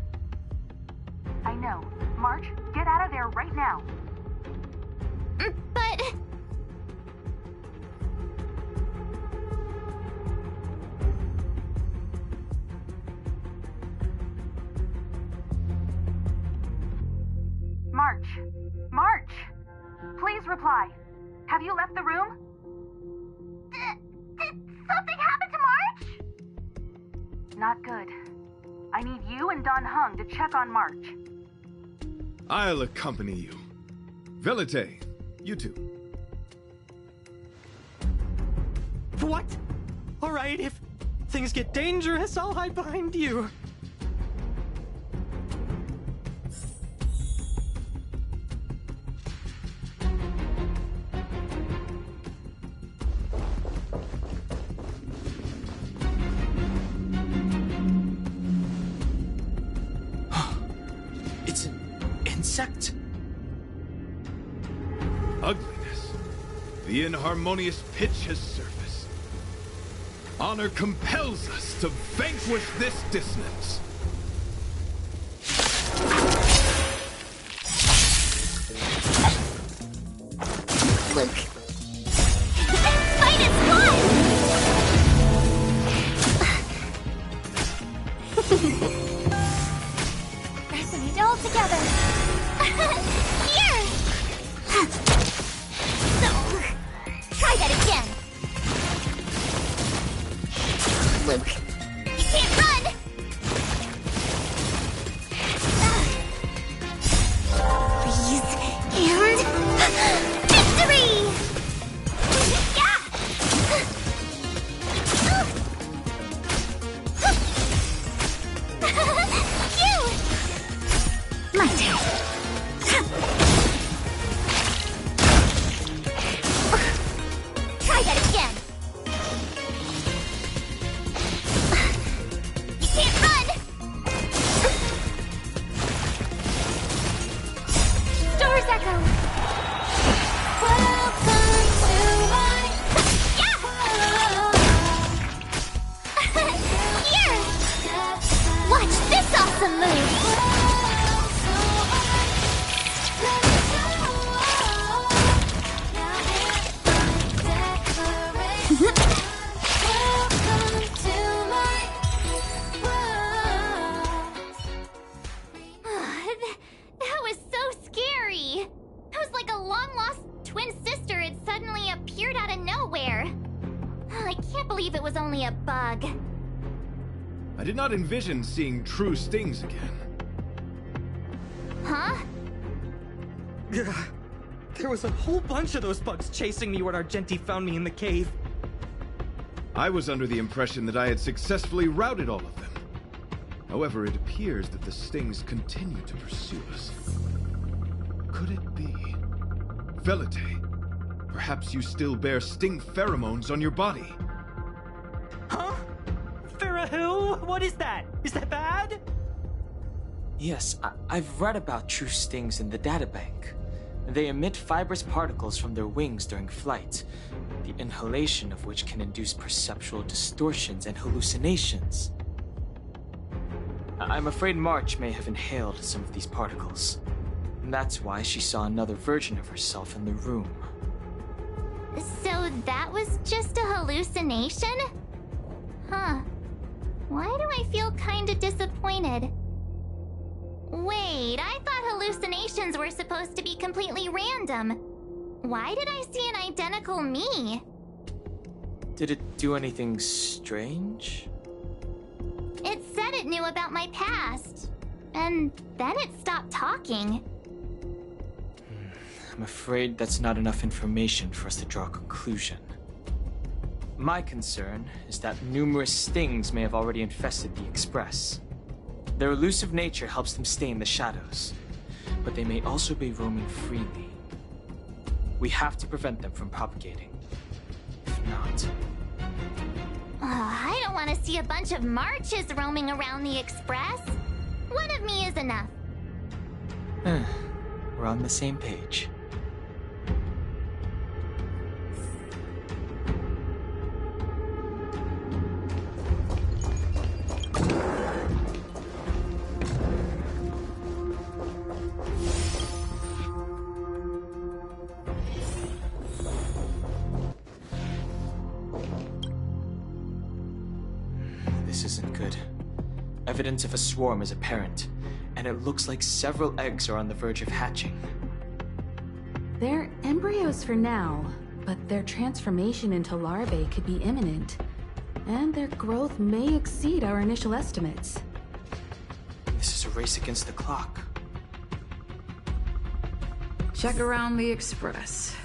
I know. March, get out of there right now. But... March! Please reply. Have you left the room? Did something happen to March? Not good. I need you and Dan Heng to check on March. I'll accompany you. Velite, you two. What? All right, if things get dangerous, I'll hide behind you. insect. Ugliness. The inharmonious pitch has surfaced. Honor compels us to vanquish this dissonance. Luke. Fight is one! Resonate all together. Here! So, try that again. Luke, you can't run! Please, and... victory! Yeah! You! My turn. Try that again. You can't run! Doors echo! Welcome to my... Yeah! Here! Watch this awesome move! That was so scary. It was like a long-lost twin sister had suddenly appeared out of nowhere. I can't believe it was only a bug. I did not envision seeing true stings again. Huh? There was a whole bunch of those bugs chasing me when Argenti found me in the cave. I was under the impression that I had successfully routed all of them. However, it appears that the stings continue to pursue us. Could it be? Velite, perhaps you still bear sting pheromones on your body. Huh? Farahil? What is that? Is that bad? Yes, I've read about true stings in the databank. They emit fibrous particles from their wings during flight, the inhalation of which can induce perceptual distortions and hallucinations. I'm afraid March may have inhaled some of these particles. And that's why she saw another version of herself in the room. So that was just a hallucination? Huh. Why do I feel kinda disappointed? Wait, I thought hallucinations were supposed to be completely random. Why did I see an identical me? Did it do anything strange? It said it knew about my past. And then it stopped talking. I'm afraid that's not enough information for us to draw a conclusion. My concern is that numerous stings may have already infested the Express. Their elusive nature helps them stay in the shadows, but they may also be roaming freely. We have to prevent them from propagating. If not... I don't want to see a bunch of Marches roaming around the Express. One of me is enough. We're on the same page. This isn't good. Evidence of a swarm is apparent, and it looks like several eggs are on the verge of hatching. They're embryos for now, but their transformation into larvae could be imminent. And their growth may exceed our initial estimates. This is a race against the clock. Check around the Express.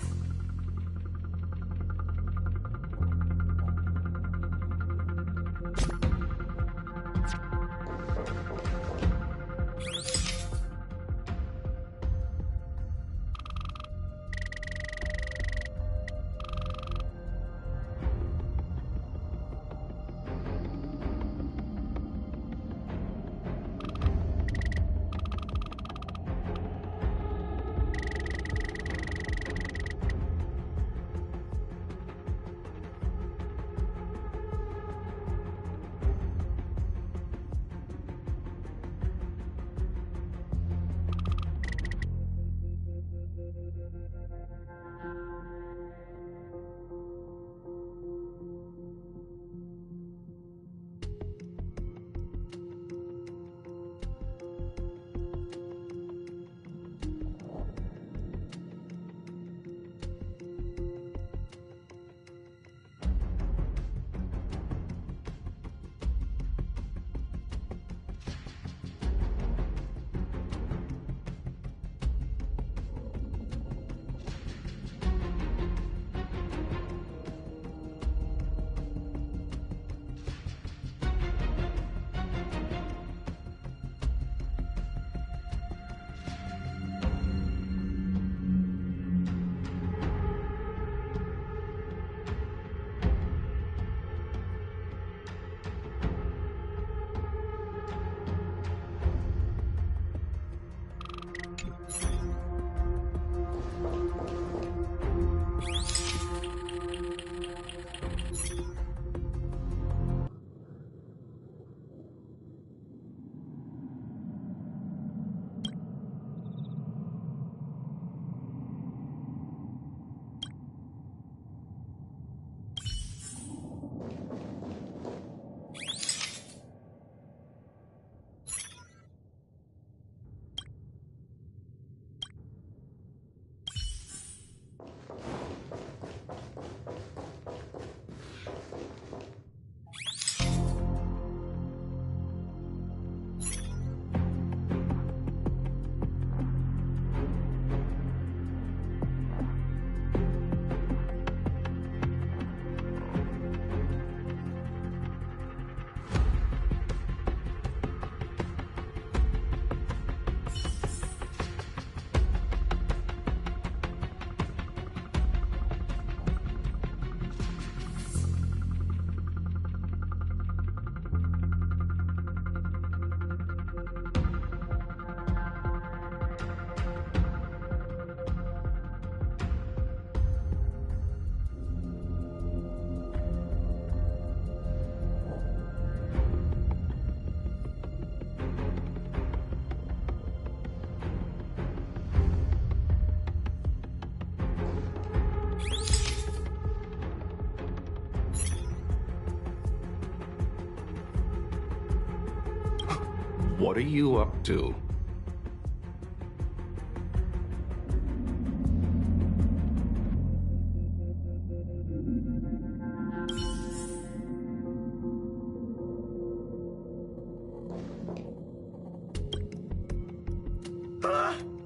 What are you up to?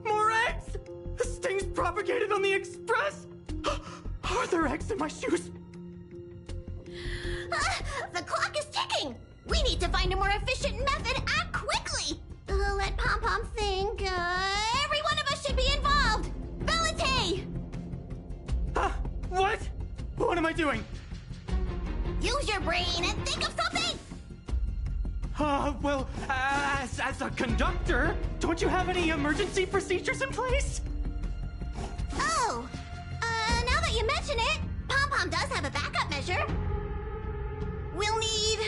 More eggs! Stings propagated on the Express! Are there eggs in my shoes? The clock is ticking! We need to find a more efficient method. Act quickly! Let Pom Pom think. Every one of us should be involved! Valete! What? What am I doing? Use your brain and think of something! Well, as a conductor, don't you have any emergency procedures in place? Oh! Now that you mention it, Pom Pom does have a backup measure. We'll need...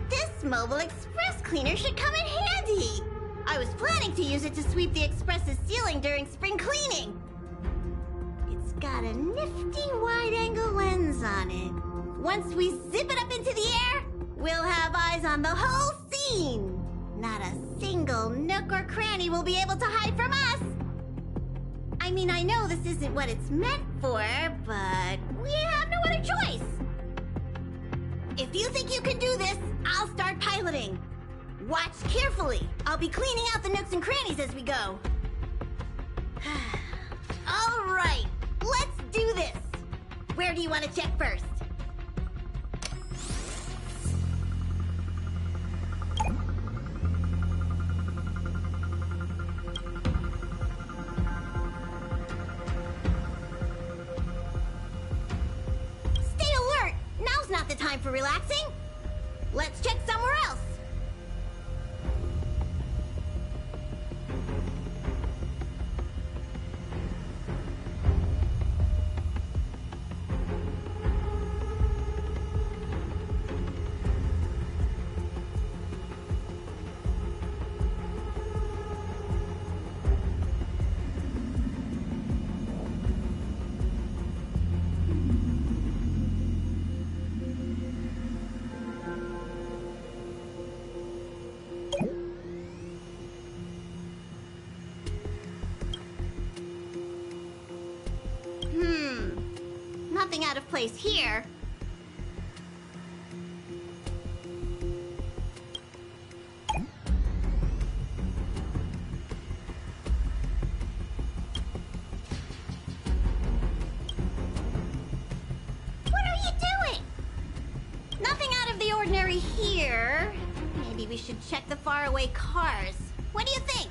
This mobile express cleaner should come in handy. I was planning to use it to sweep the express's ceiling during spring cleaning. It's got a nifty wide-angle lens on it. Once we zip it up into the air, we'll have eyes on the whole scene. Not a single nook or cranny will be able to hide from us. I mean, I know this isn't what it's meant for, but we have no other choice. If you think you can do this, I'll start piloting. Watch carefully. I'll be cleaning out the nooks and crannies as we go. All right, let's do this. Where do you want to check first? Stay alert. Now's not the time for relaxing. Let's check somewhere else. Nothing out of place here. What are you doing? Nothing out of the ordinary here. Maybe we should check the faraway cars. What do you think?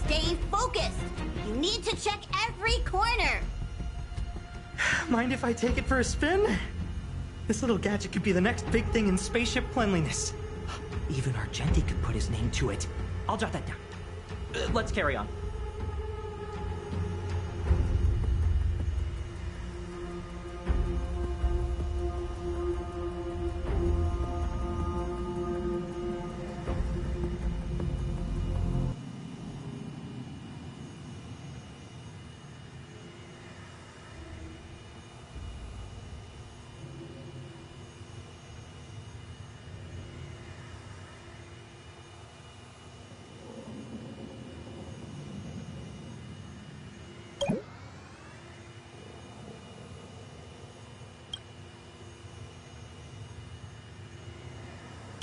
Stay focused. You need to check every corner. Mind if I take it for a spin? This little gadget could be the next big thing in spaceship cleanliness. Even Argenti could put his name to it. I'll jot that down. Let's carry on.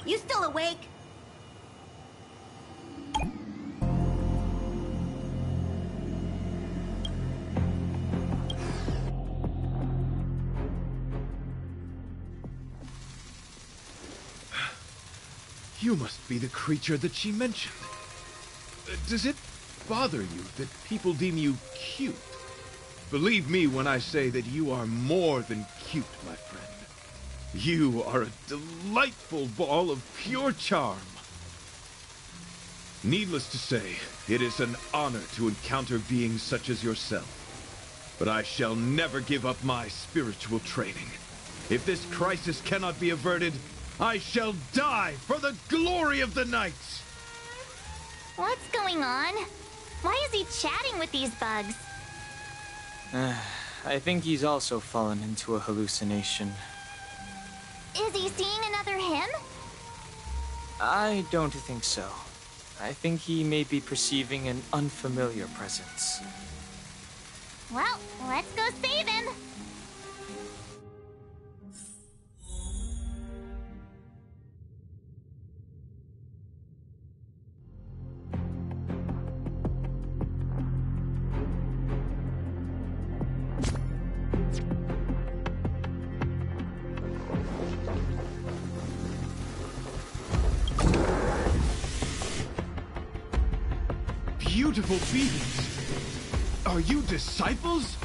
You still awake? You must be the creature that she mentioned. Does it bother you that people deem you cute? Believe me when I say that you are more than cute, my friend. You are a delightful ball of pure charm. Needless to say, it is an honor to encounter beings such as yourself. But I shall never give up my spiritual training. If this crisis cannot be averted, I shall die for the glory of the Knights! What's going on? Why is he chatting with these bugs? I think he's also fallen into a hallucination. Is he seeing another him? I don't think so. I think he may be perceiving an unfamiliar presence. Well, let's go save him. Beautiful beings! Are you disciples?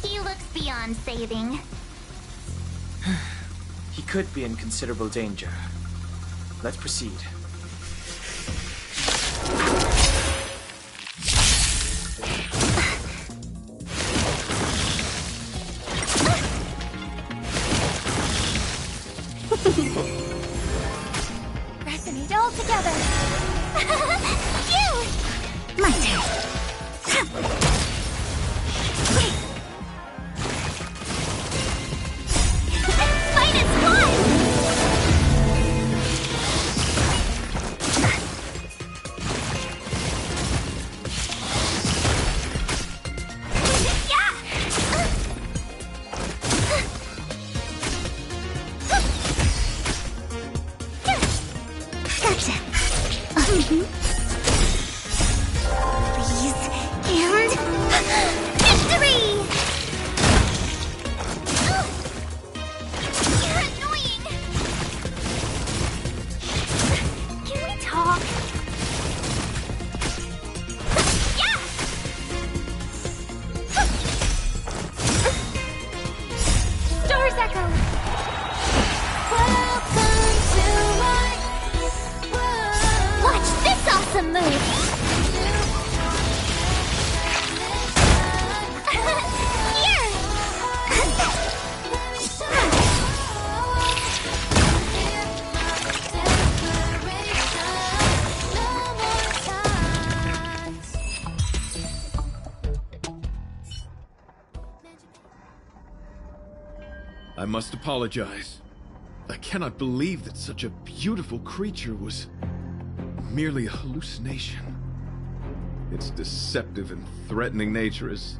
He looks beyond saving. He could be in considerable danger. Let's proceed. Resonate all together. You! My turn. Fight is one! Gotcha. Please, and victory! You're annoying. Can we talk? Yeah! Stars echo. Welcome to my world. Watch this awesome move. I must apologize. I cannot believe that such a beautiful creature was merely a hallucination. Its deceptive and threatening nature is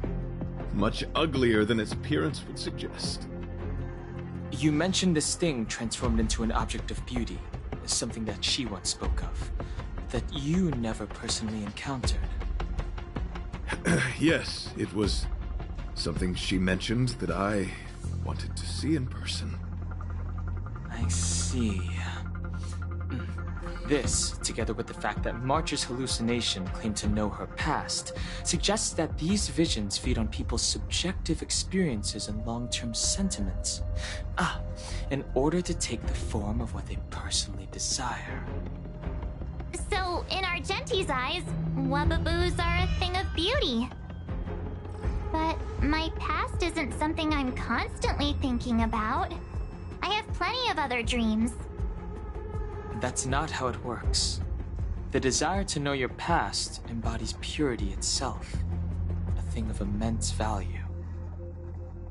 much uglier than its appearance would suggest. You mentioned this thing transformed into an object of beauty, something that she once spoke of, that you never personally encountered. Yes, it was something she mentioned that I wanted to see in person. I see. This, together with the fact that March's hallucination claimed to know her past, suggests that these visions feed on people's subjective experiences and long-term sentiments. In order to take the form of what they personally desire. So, in Argenti's eyes, Wubbaboos are a thing of beauty. But my past isn't something I'm constantly thinking about. I have plenty of other dreams. That's not how it works. The desire to know your past embodies purity itself, a thing of immense value.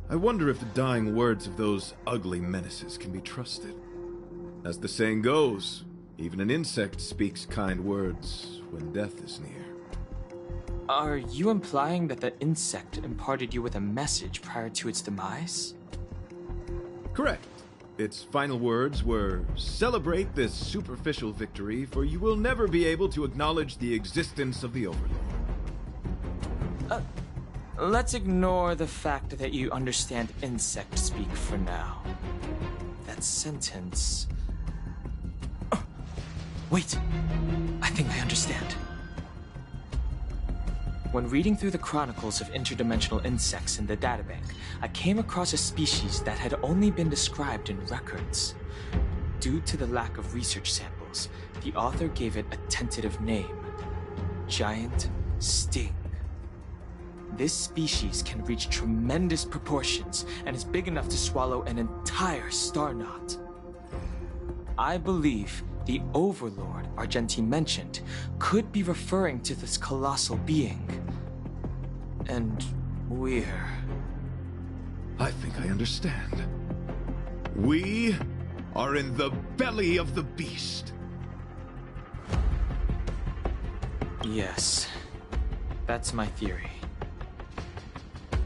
I wonder if the dying words of those ugly menaces can be trusted. As the saying goes, even an insect speaks kind words when death is near. Are you implying that the insect imparted you with a message prior to its demise? Correct. Its final words were, "Celebrate this superficial victory, for you will never be able to acknowledge the existence of the Overlord." Let's ignore the fact that you understand insect speak for now. That sentence... Wait! I think I understand. When reading through the chronicles of interdimensional insects in the databank, I came across a species that had only been described in records. Due to the lack of research samples, the author gave it a tentative name: Giant Sting. This species can reach tremendous proportions and is big enough to swallow an entire star knot. I believe the Overlord Argenti mentioned could be referring to this colossal being. And we're... I think I understand. We are in the belly of the beast. Yes. That's my theory.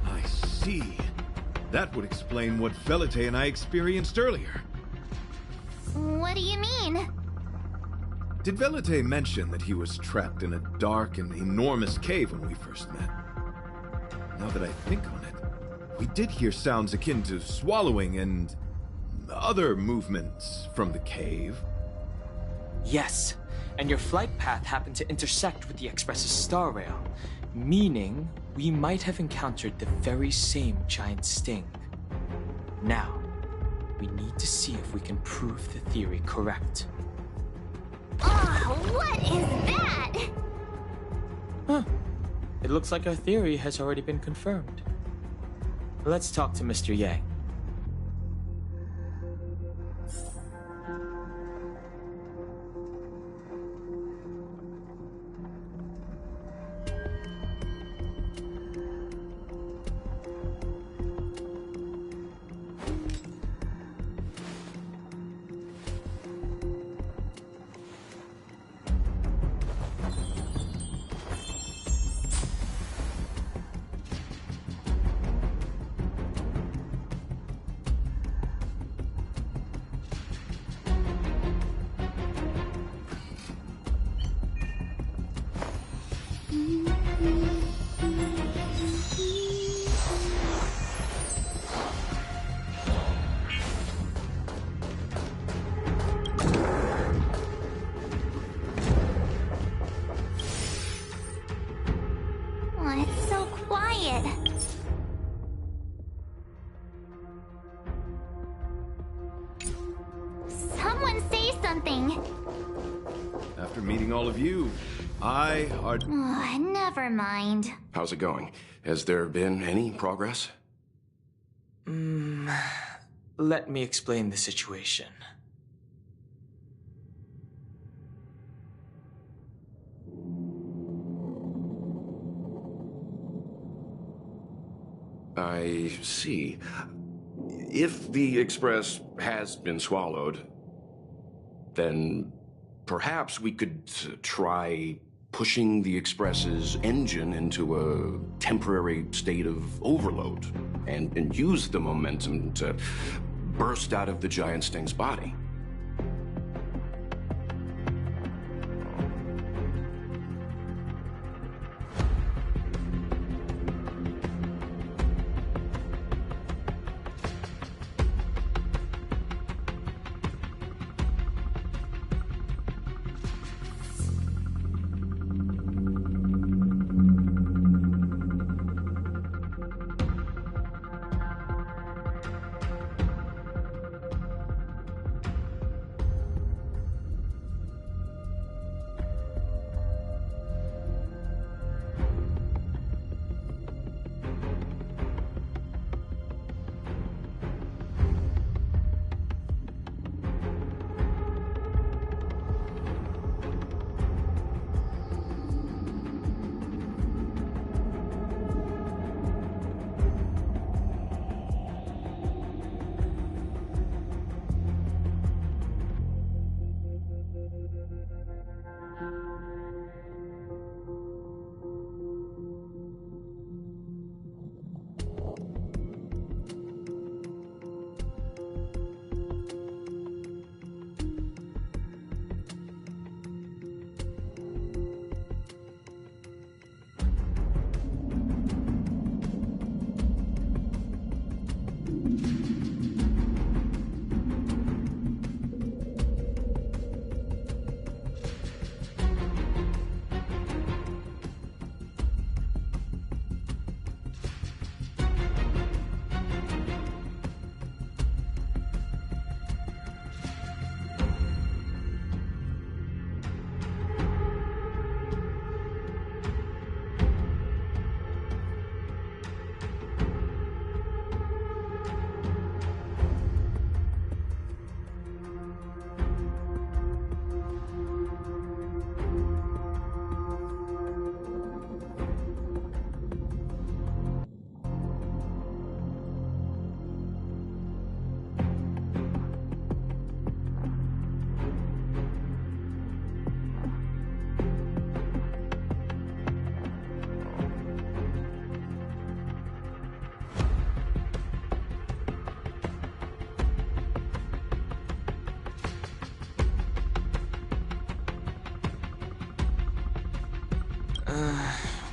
I see. That would explain what Velite and I experienced earlier. What do you mean? Did Velite mention that he was trapped in a dark and enormous cave when we first met? Now that I think on it, we did hear sounds akin to swallowing and other movements from the cave. Yes, and your flight path happened to intersect with the Express's star rail, meaning we might have encountered the very same giant sting. Now, we need to see if we can prove the theory correct. Oh, what is that? Huh. It looks like our theory has already been confirmed. Let's talk to Mr. Yang. It's so quiet. Someone say something. After meeting all of you, I are... Oh, never mind. How's it going? Has there been any progress? Let me explain the situation. I see. If the Express has been swallowed, then perhaps we could try pushing the Express's engine into a temporary state of overload and use the momentum to burst out of the giant sting's body.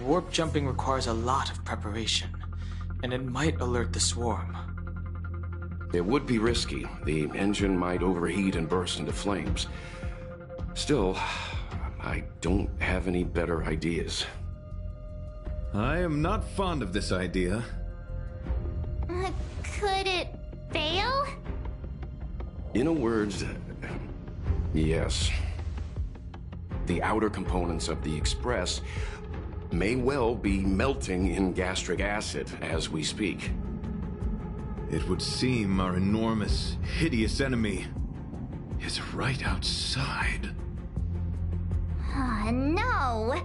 Warp jumping requires a lot of preparation, and it might alert the swarm. It would be risky. The engine might overheat and burst into flames. Still, I don't have any better ideas. I am not fond of this idea. Could it fail? In a word, yes. The outer components of the Express may well be melting in gastric acid as we speak. It would seem our enormous, hideous enemy is right outside. No!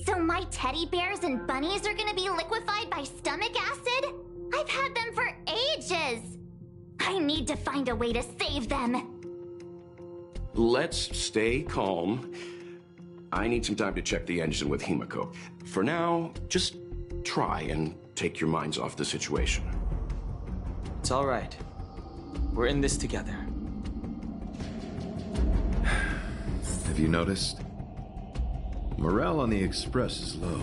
So my teddy bears and bunnies are gonna be liquefied by stomach acid? I've had them for ages! I need to find a way to save them! Let's stay calm. I need some time to check the engine with Himiko. For now, just try and take your minds off the situation. It's all right. We're in this together. Have you noticed? Morale on the Express is low.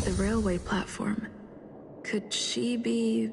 The railway platform. Could she be...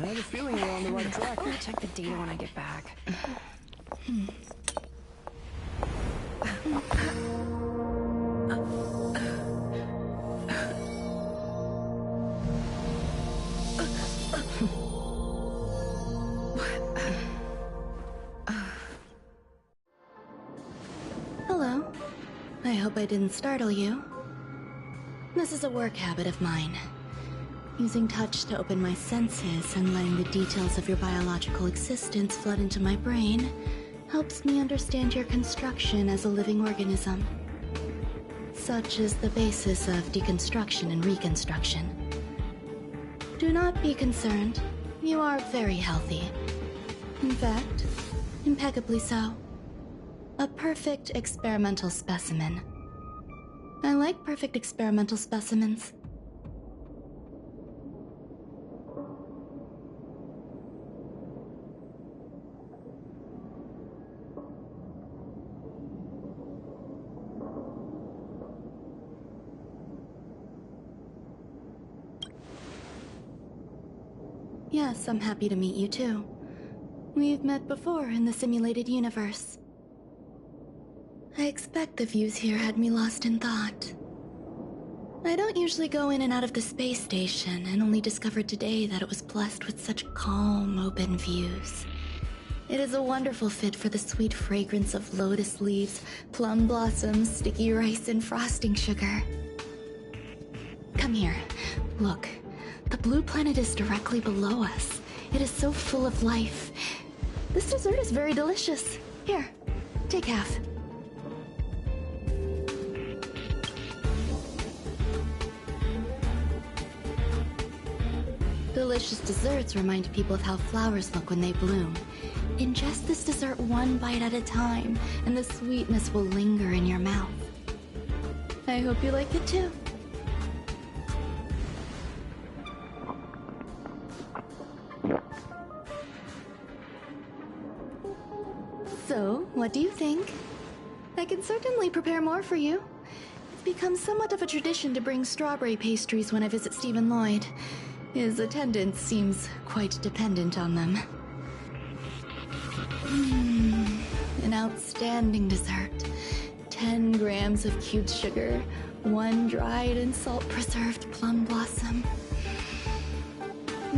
I have a feeling we're on the right track. I'll check the data when I get back. Hello. I hope I didn't startle you. This is a work habit of mine. Using touch to open my senses and letting the details of your biological existence flood into my brain helps me understand your construction as a living organism. Such is the basis of deconstruction and reconstruction. Do not be concerned. You are very healthy. In fact, impeccably so. A perfect experimental specimen. I like perfect experimental specimens. Yes, I'm happy to meet you too. We've met before in the simulated universe. I expect the views here had me lost in thought. I don't usually go in and out of the space station, and only discovered today that it was blessed with such calm, open views. It is a wonderful fit for the sweet fragrance of lotus leaves, plum blossoms, sticky rice, and frosting sugar. Come here. Look. The blue planet is directly below us. It is so full of life. This dessert is very delicious. Here, take half. Delicious desserts remind people of how flowers look when they bloom. Ingest this dessert one bite at a time, and the sweetness will linger in your mouth. I hope you like it too. So, what do you think? I can certainly prepare more for you. It's become somewhat of a tradition to bring strawberry pastries when I visit Stephen Lloyd. His attendance seems quite dependent on them. An outstanding dessert. 10 grams of cubed sugar, 1 dried and salt-preserved plum blossom.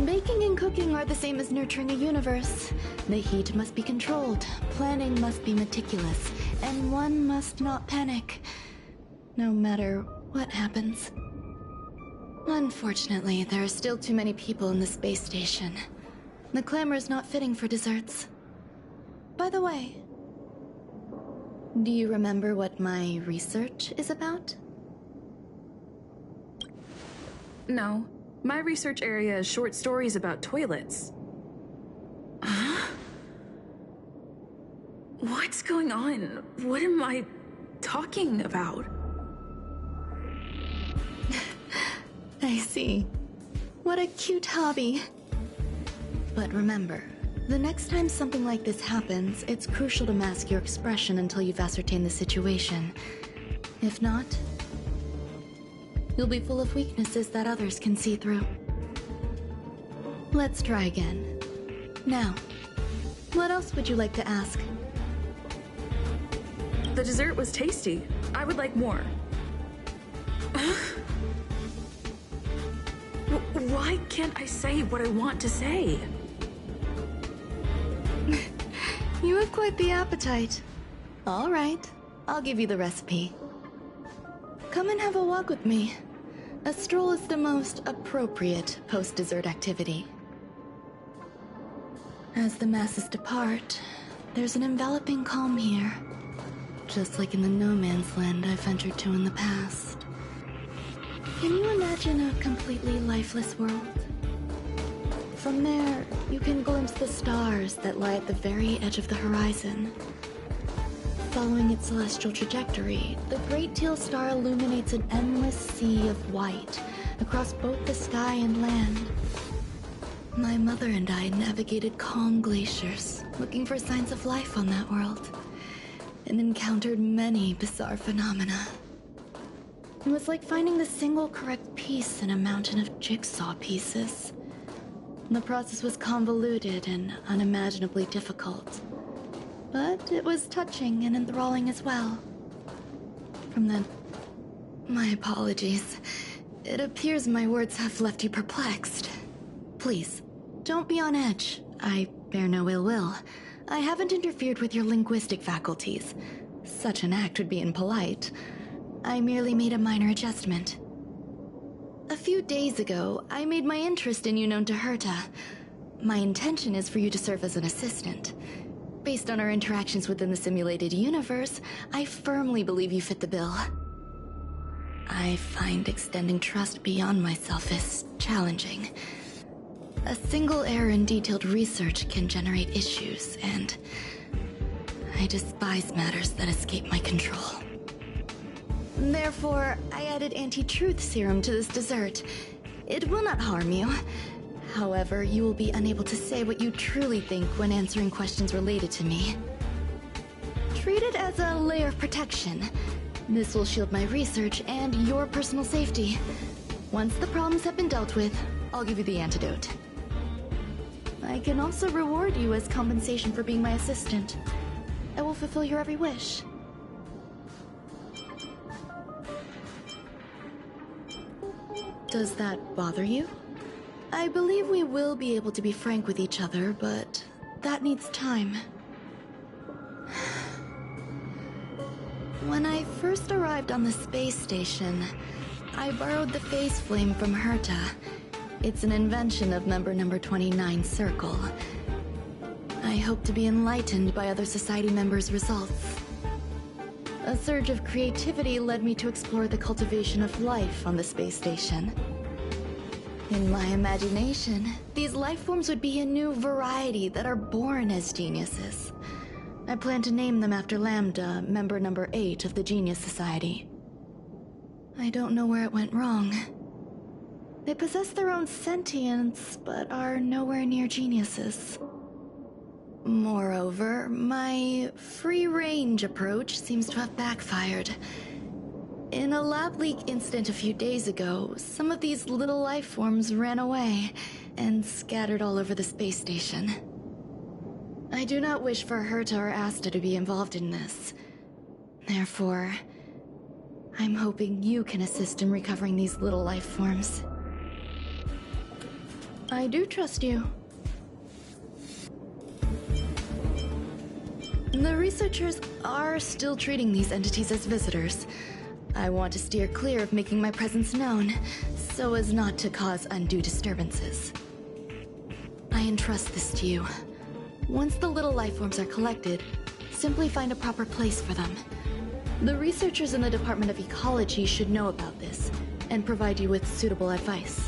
Baking and cooking are the same as nurturing a universe. The heat must be controlled, planning must be meticulous, and one must not panic, no matter what happens. Unfortunately, there are still too many people in the space station. The clamor is not fitting for desserts. By the way, do you remember what my research is about? No. My research area is short stories about toilets. Huh? What's going on? What am I talking about? I see. What a cute hobby. But remember, the next time something like this happens, it's crucial to mask your expression until you've ascertained the situation. If not, you'll be full of weaknesses that others can see through. Let's try again. Now, what else would you like to ask? The dessert was tasty. I would like more. Why can't I say what I want to say? You have quite the appetite. All right, I'll give you the recipe. Come and have a walk with me. A stroll is the most appropriate post-dessert activity. As the masses depart, there's an enveloping calm here, just like in the no-man's land I've ventured to in the past. Can you imagine a completely lifeless world? From there, you can glimpse the stars that lie at the very edge of the horizon. Following its celestial trajectory, the Great Teal Star illuminates an endless sea of white across both the sky and land. My mother and I navigated calm glaciers, looking for signs of life on that world, and encountered many bizarre phenomena. It was like finding the single correct piece in a mountain of jigsaw pieces. The process was convoluted and unimaginably difficult. But it was touching and enthralling as well. My apologies. It appears my words have left you perplexed. Please, don't be on edge. I bear no ill will. I haven't interfered with your linguistic faculties. Such an act would be impolite. I merely made a minor adjustment. A few days ago, I made my interest in you known to Herta. My intention is for you to serve as an assistant. Based on our interactions within the simulated universe, I firmly believe you fit the bill. I find extending trust beyond myself is challenging. A single error in detailed research can generate issues, and I despise matters that escape my control. Therefore, I added anti-truth serum to this dessert. It will not harm you. However, you will be unable to say what you truly think when answering questions related to me. Treat it as a layer of protection. This will shield my research and your personal safety. Once the problems have been dealt with, I'll give you the antidote. I can also reward you as compensation for being my assistant. I will fulfill your every wish. Does that bother you? I believe we will be able to be frank with each other, but that needs time. When I first arrived on the space station, I borrowed the phase flame from Herta. It's an invention of member number 29 Circle. I hope to be enlightened by other society members' results. A surge of creativity led me to explore the cultivation of life on the space station. In my imagination, these life forms would be a new variety that are born as geniuses. I plan to name them after Lambda, member number 8 of the Genius Society. I don't know where it went wrong. They possess their own sentience, but are nowhere near geniuses. Moreover, my free-range approach seems to have backfired. In a lab leak incident a few days ago, some of these little life forms ran away and scattered all over the space station. I do not wish for Herta or Asta to be involved in this. Therefore, I'm hoping you can assist in recovering these little life forms. I do trust you. The researchers are still treating these entities as visitors. I want to steer clear of making my presence known, so as not to cause undue disturbances. I entrust this to you. Once the little life forms are collected, simply find a proper place for them. The researchers in the Department of Ecology should know about this, and provide you with suitable advice.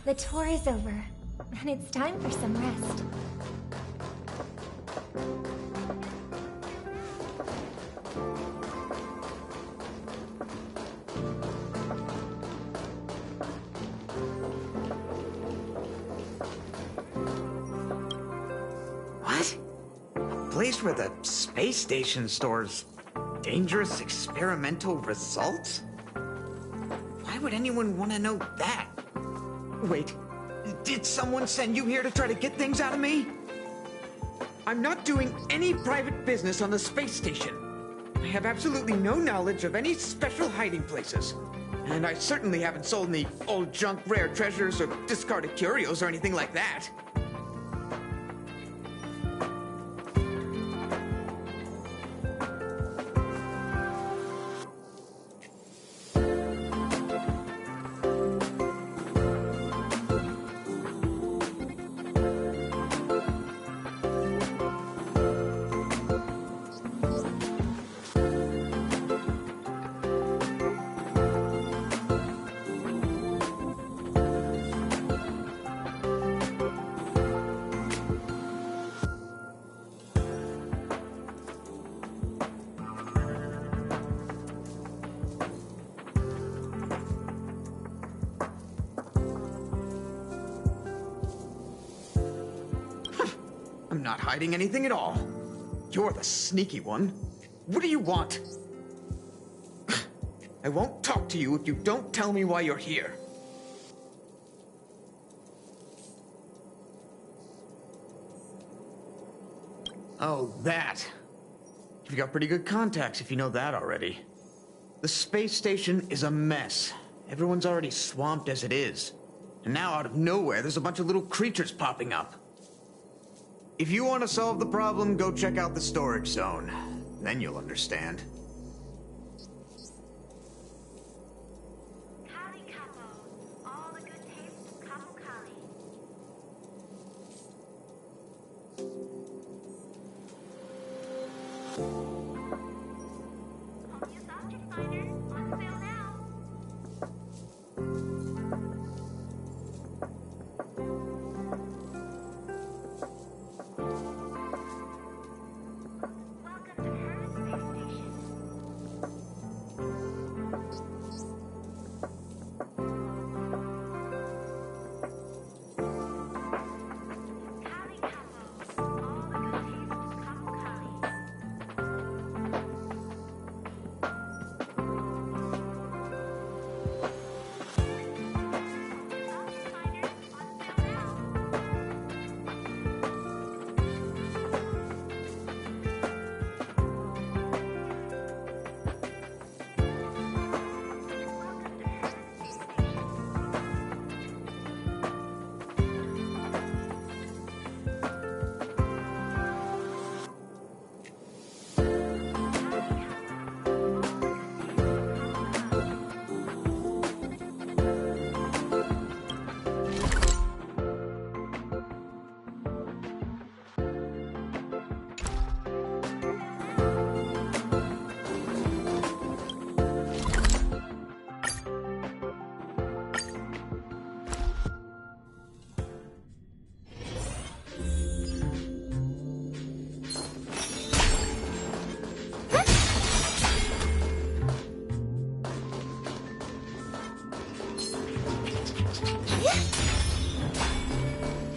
The tour is over, and it's time for some rest. What? A place where the space station stores dangerous experimental results? Why would anyone want to know that? Wait, did someone send you here to try to get things out of me? I'm not doing any private business on the space station. I have absolutely no knowledge of any special hiding places. And I certainly haven't sold any old junk rare treasures or discarded curios or anything like that. I'm not hiding anything at all. You're the sneaky one. What do you want? I won't talk to you if you don't tell me why you're here. Oh, that. You've got pretty good contacts if you know that already. The space station is a mess. Everyone's already swamped as it is. And now out of nowhere, there's a bunch of little creatures popping up. If you want to solve the problem, go check out the storage zone. Then you'll understand.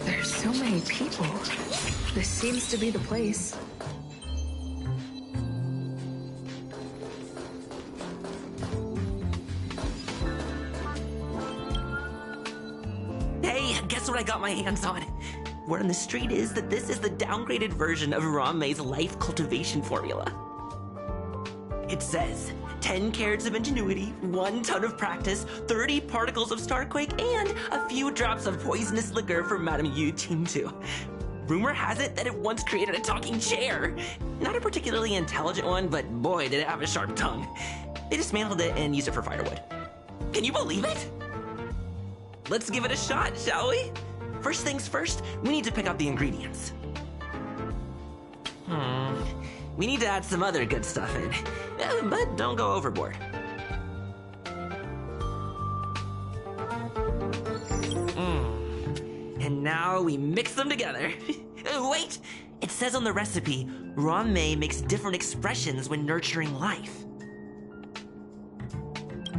There's so many people. This seems to be the place. Hey, guess what I got my hands on? Word on the street is that this is the downgraded version of Ranmei's life cultivation formula. It says 10 carats of ingenuity, 1 ton of practice, 30 particles of Starquake, and a few drops of poisonous liquor for Madame Yu Team 2. Rumor has it that it once created a talking chair. Not a particularly intelligent one, but boy, did it have a sharp tongue. They dismantled it and used it for firewood. Can you believe it? Let's give it a shot, shall we? First things first, we need to pick out the ingredients. We need to add some other good stuff in, but don't go overboard. now we mix them together. Wait! It says on the recipe, Ron-mei makes different expressions when nurturing life.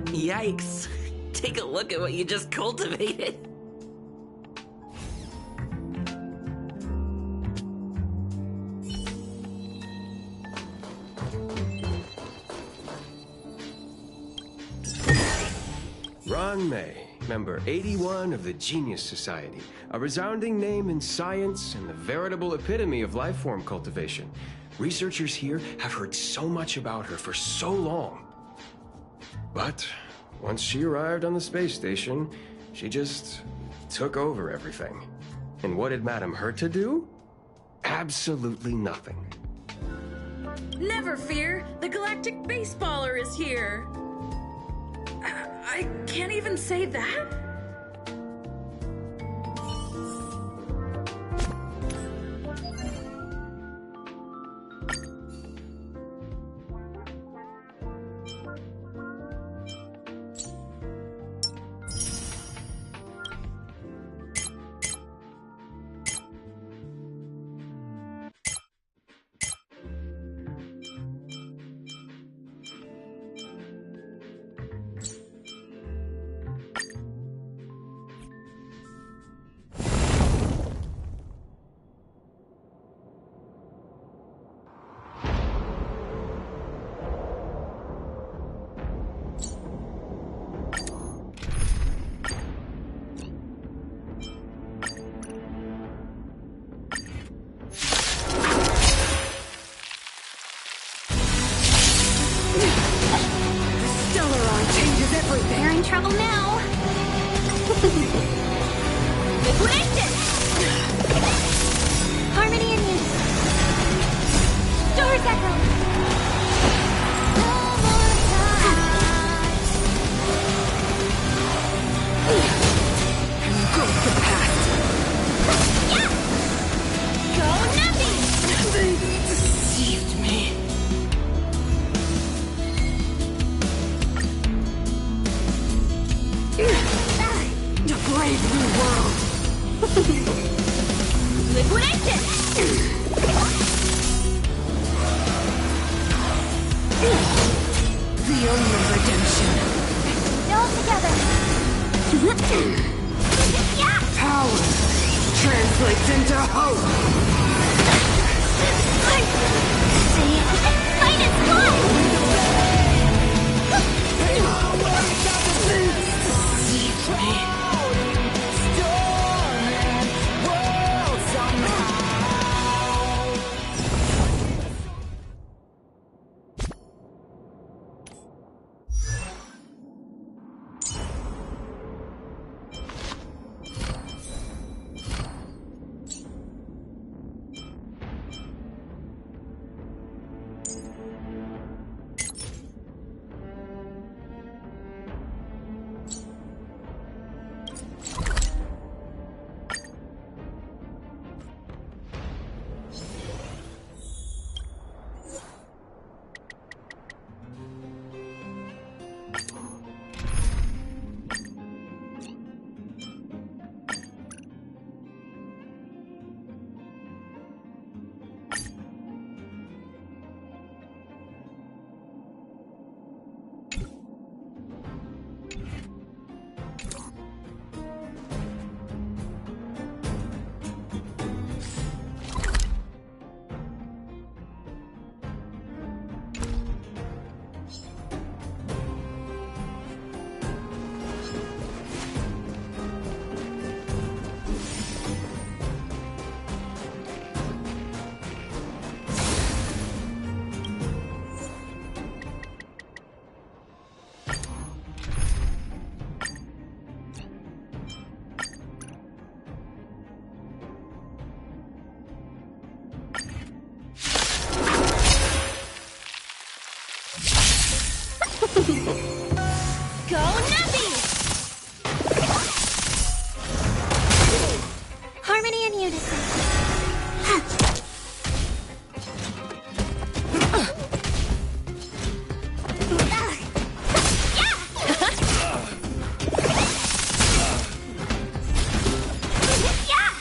Yikes. Take a look at what you just cultivated. Ron-mei, member 81 of the Genius Society, a resounding name in science and the veritable epitome of life form cultivation. Researchers here have heard so much about her for so long. But once she arrived on the space station, she just took over everything. And what did Madame Herta do? Absolutely nothing. Never fear, the Galactic Baseballer is here. I can't even say that. They're in trouble now. Liquidation! Harmony and Unity. Doors echo. Engulf the past. Yeah! Go nothing! They deceived me. A brave new world. Liquidation! The only redemption. Still together. Yeah! Power translates into hope. Fight is good! Deceived me. Go Nappy! Harmony and unison. Yeah!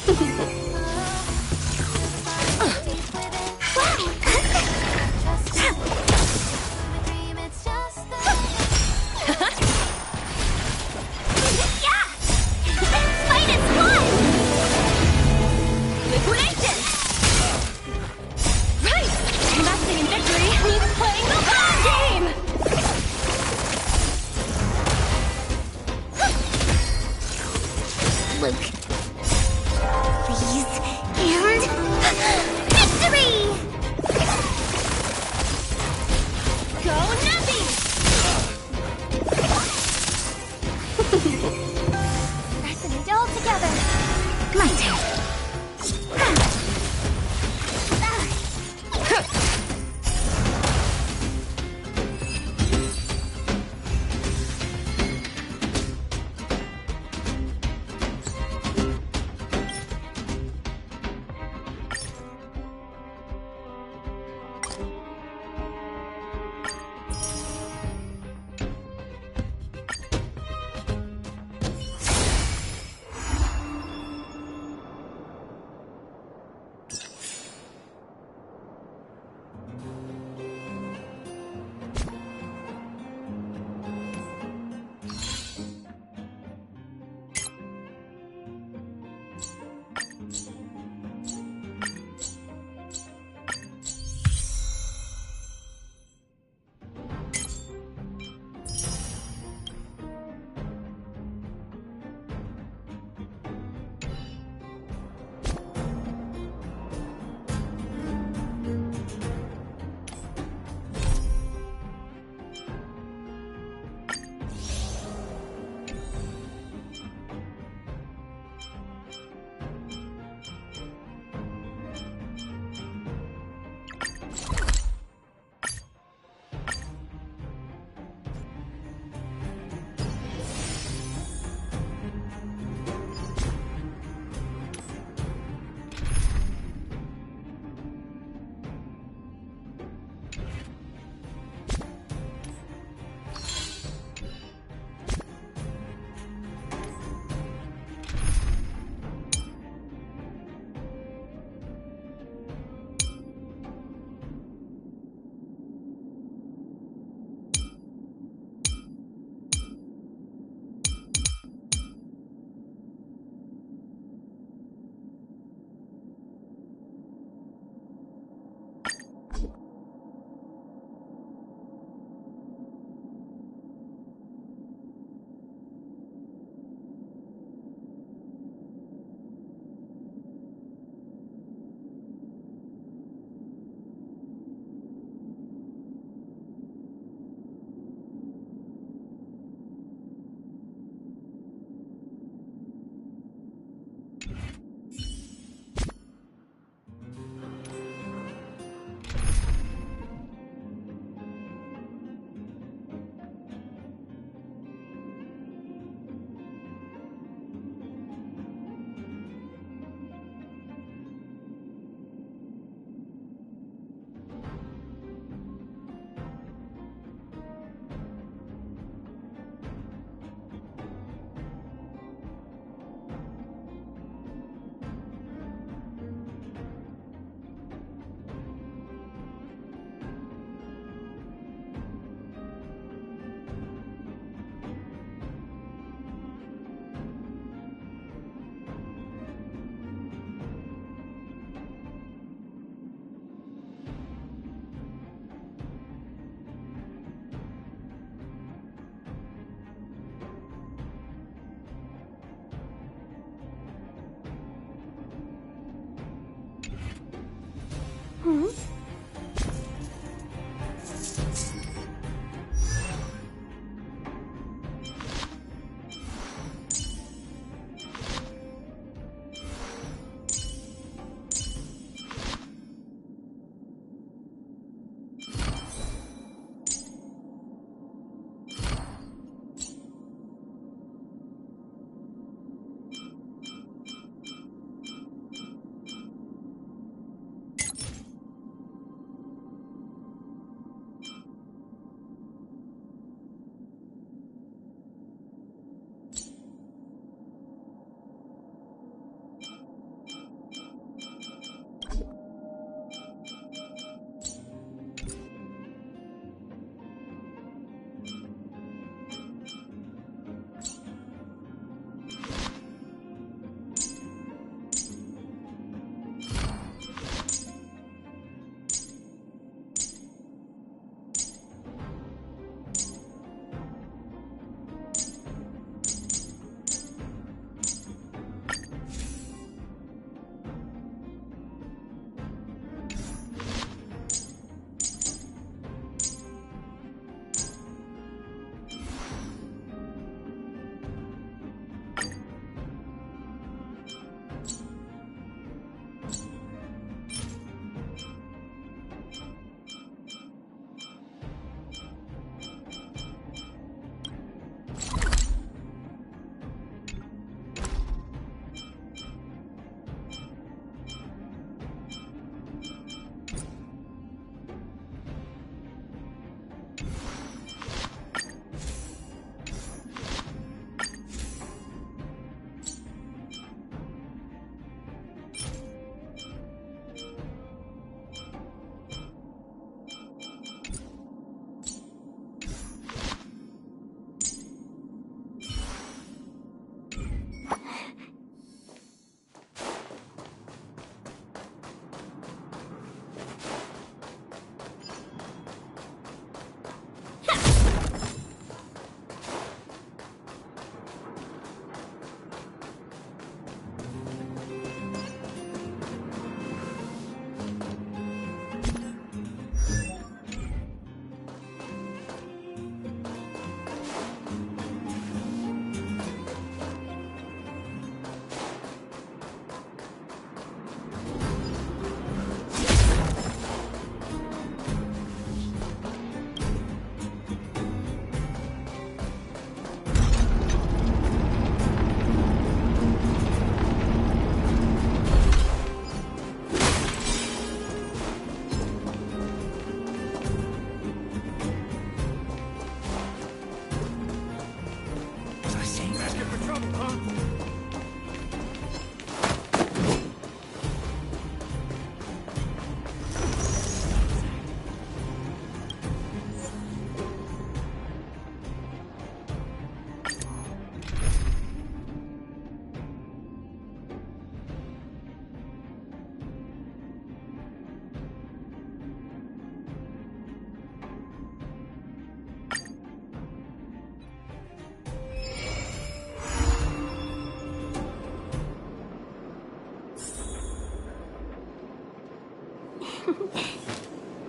Hmm?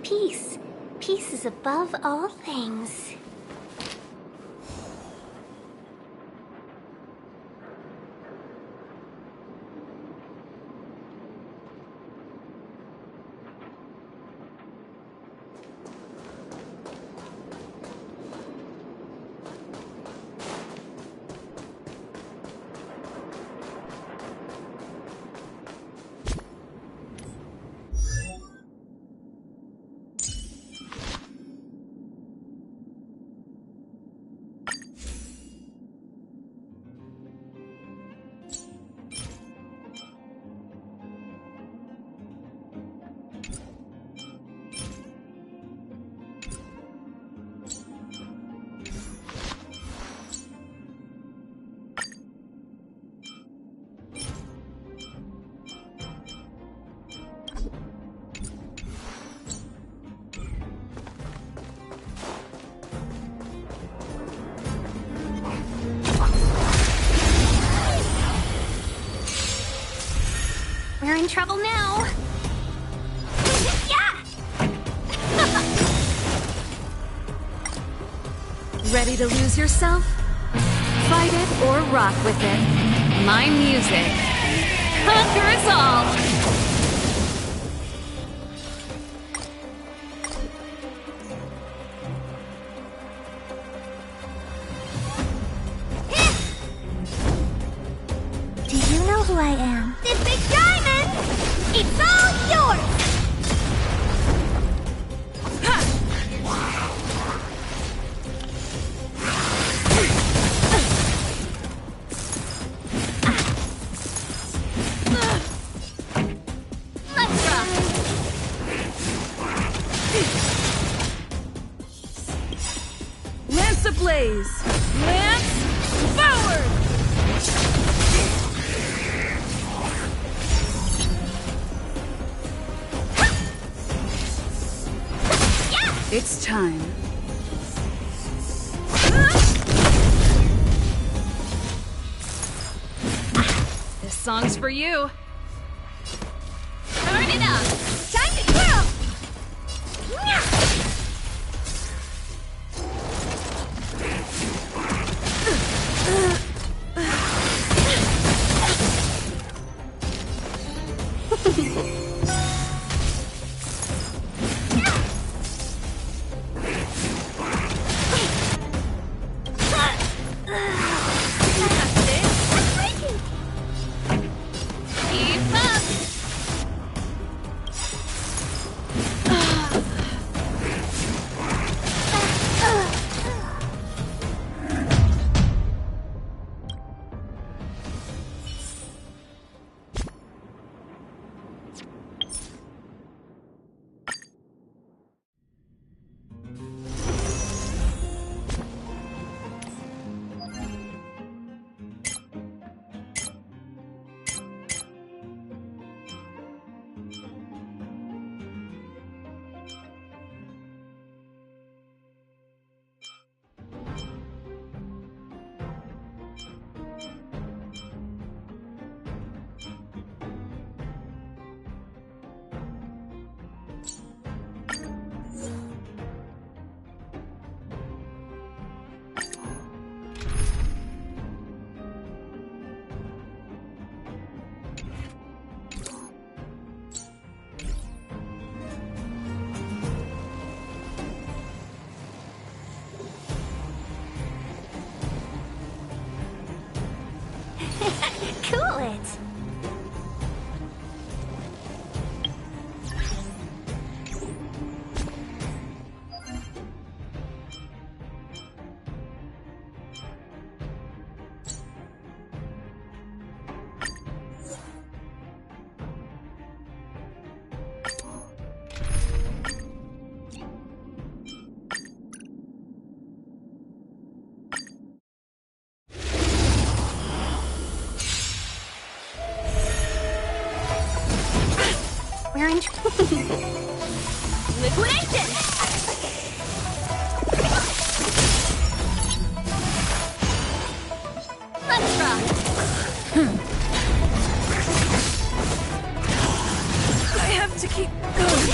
Peace. Peace is above all things. We're in trouble now. Ready to lose yourself? Fight it or rock with it. My music conquers all! Do you know who I am? This big diamond! It's all yours! Lance ablaze! Lance forward! It's time. This song's for you. Turn it up! Time to twirl! Keep up! Cool it! We're in liquidation! Let's rock! I have to keep going.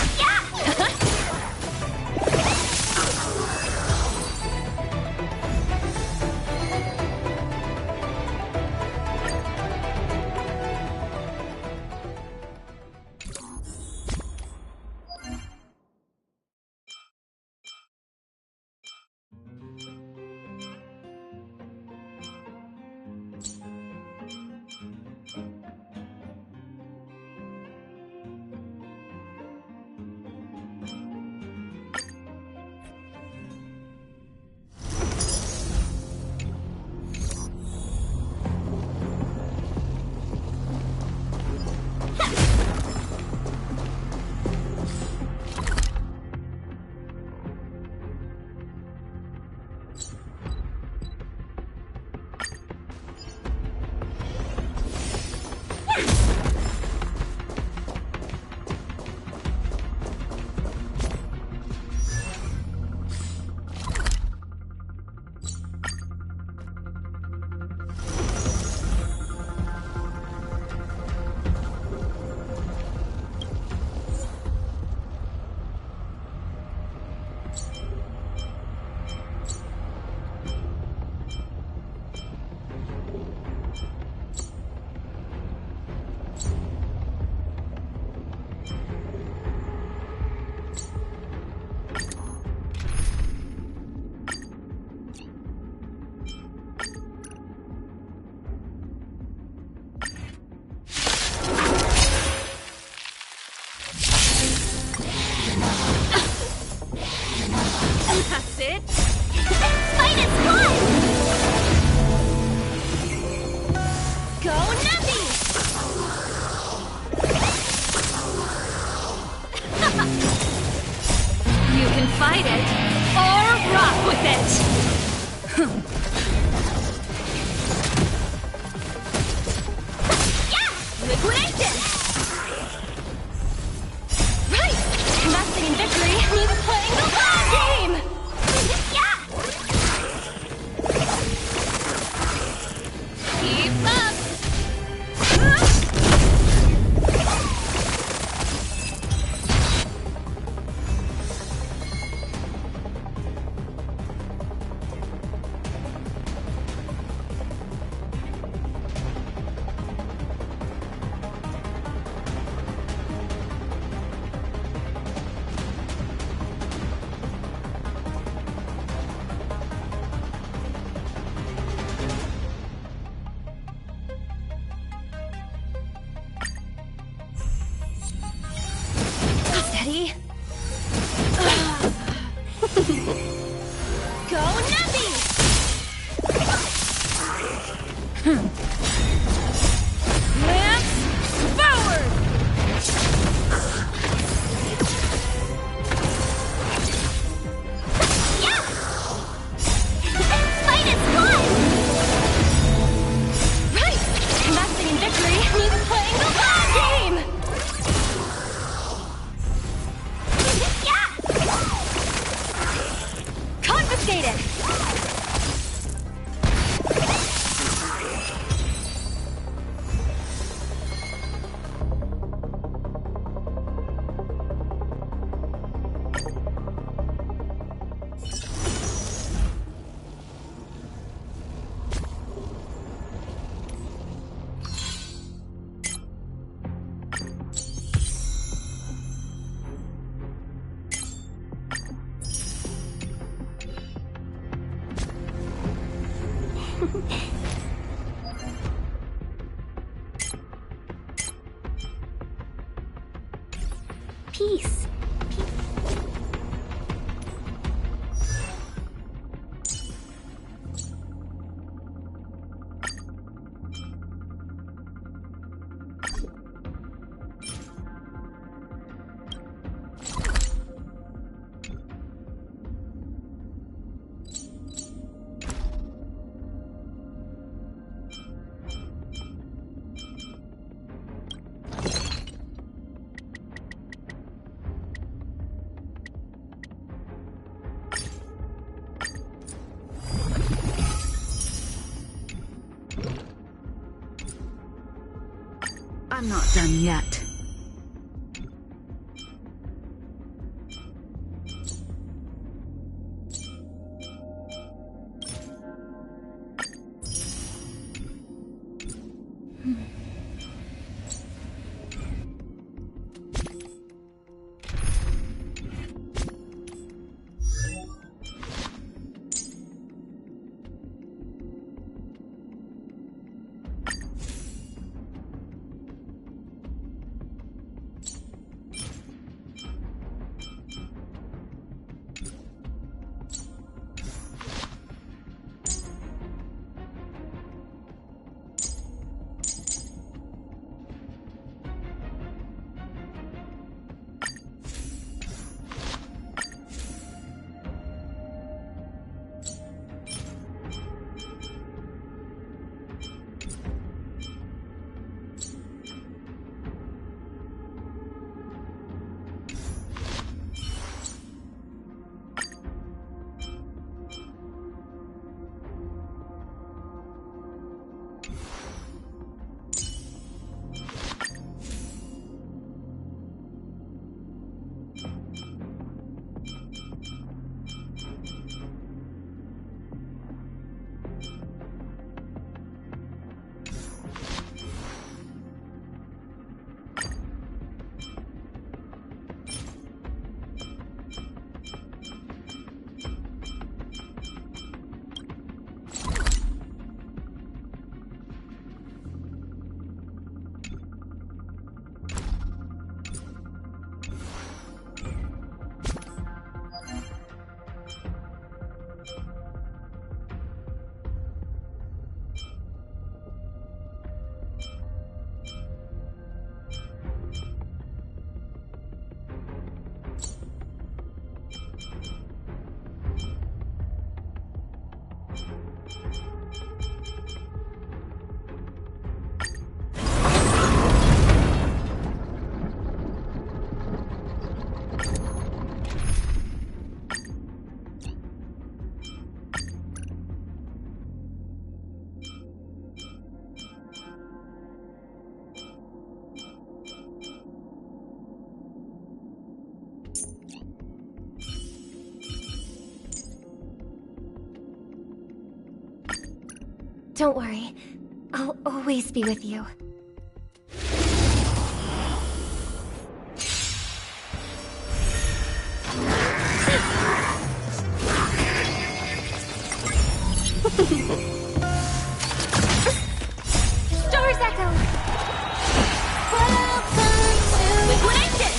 That's it. Fight is fun! Go Nappy! You can fight it, or rock with it! Liquidation! Right! Investing in victory means playing the long game! Keep up! Steady. Go Nappy! Lance forward! Fight is fun! Right! Investing in victory means playing the long game! Confiscated! Peace. I'm not done yet. Don't worry. I'll always be with you. Star's Echo! Liquidation!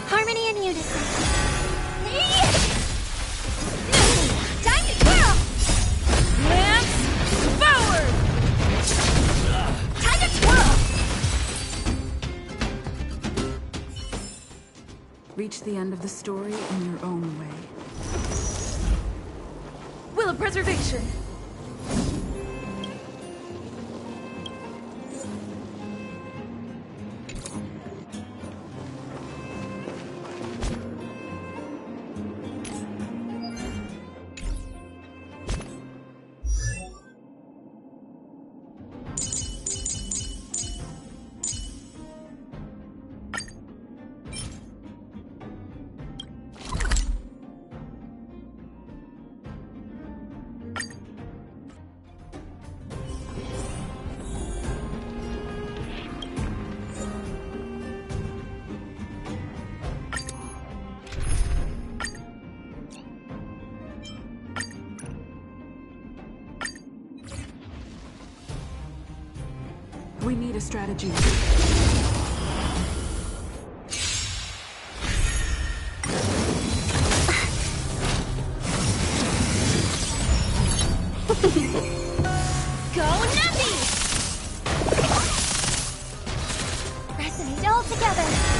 Harmony and unison. Time to twirl! Lance forward! Time to twirl! Reach the end of the story in your own way. Will of preservation! We need a strategy. Go Nappy! Resonate all together!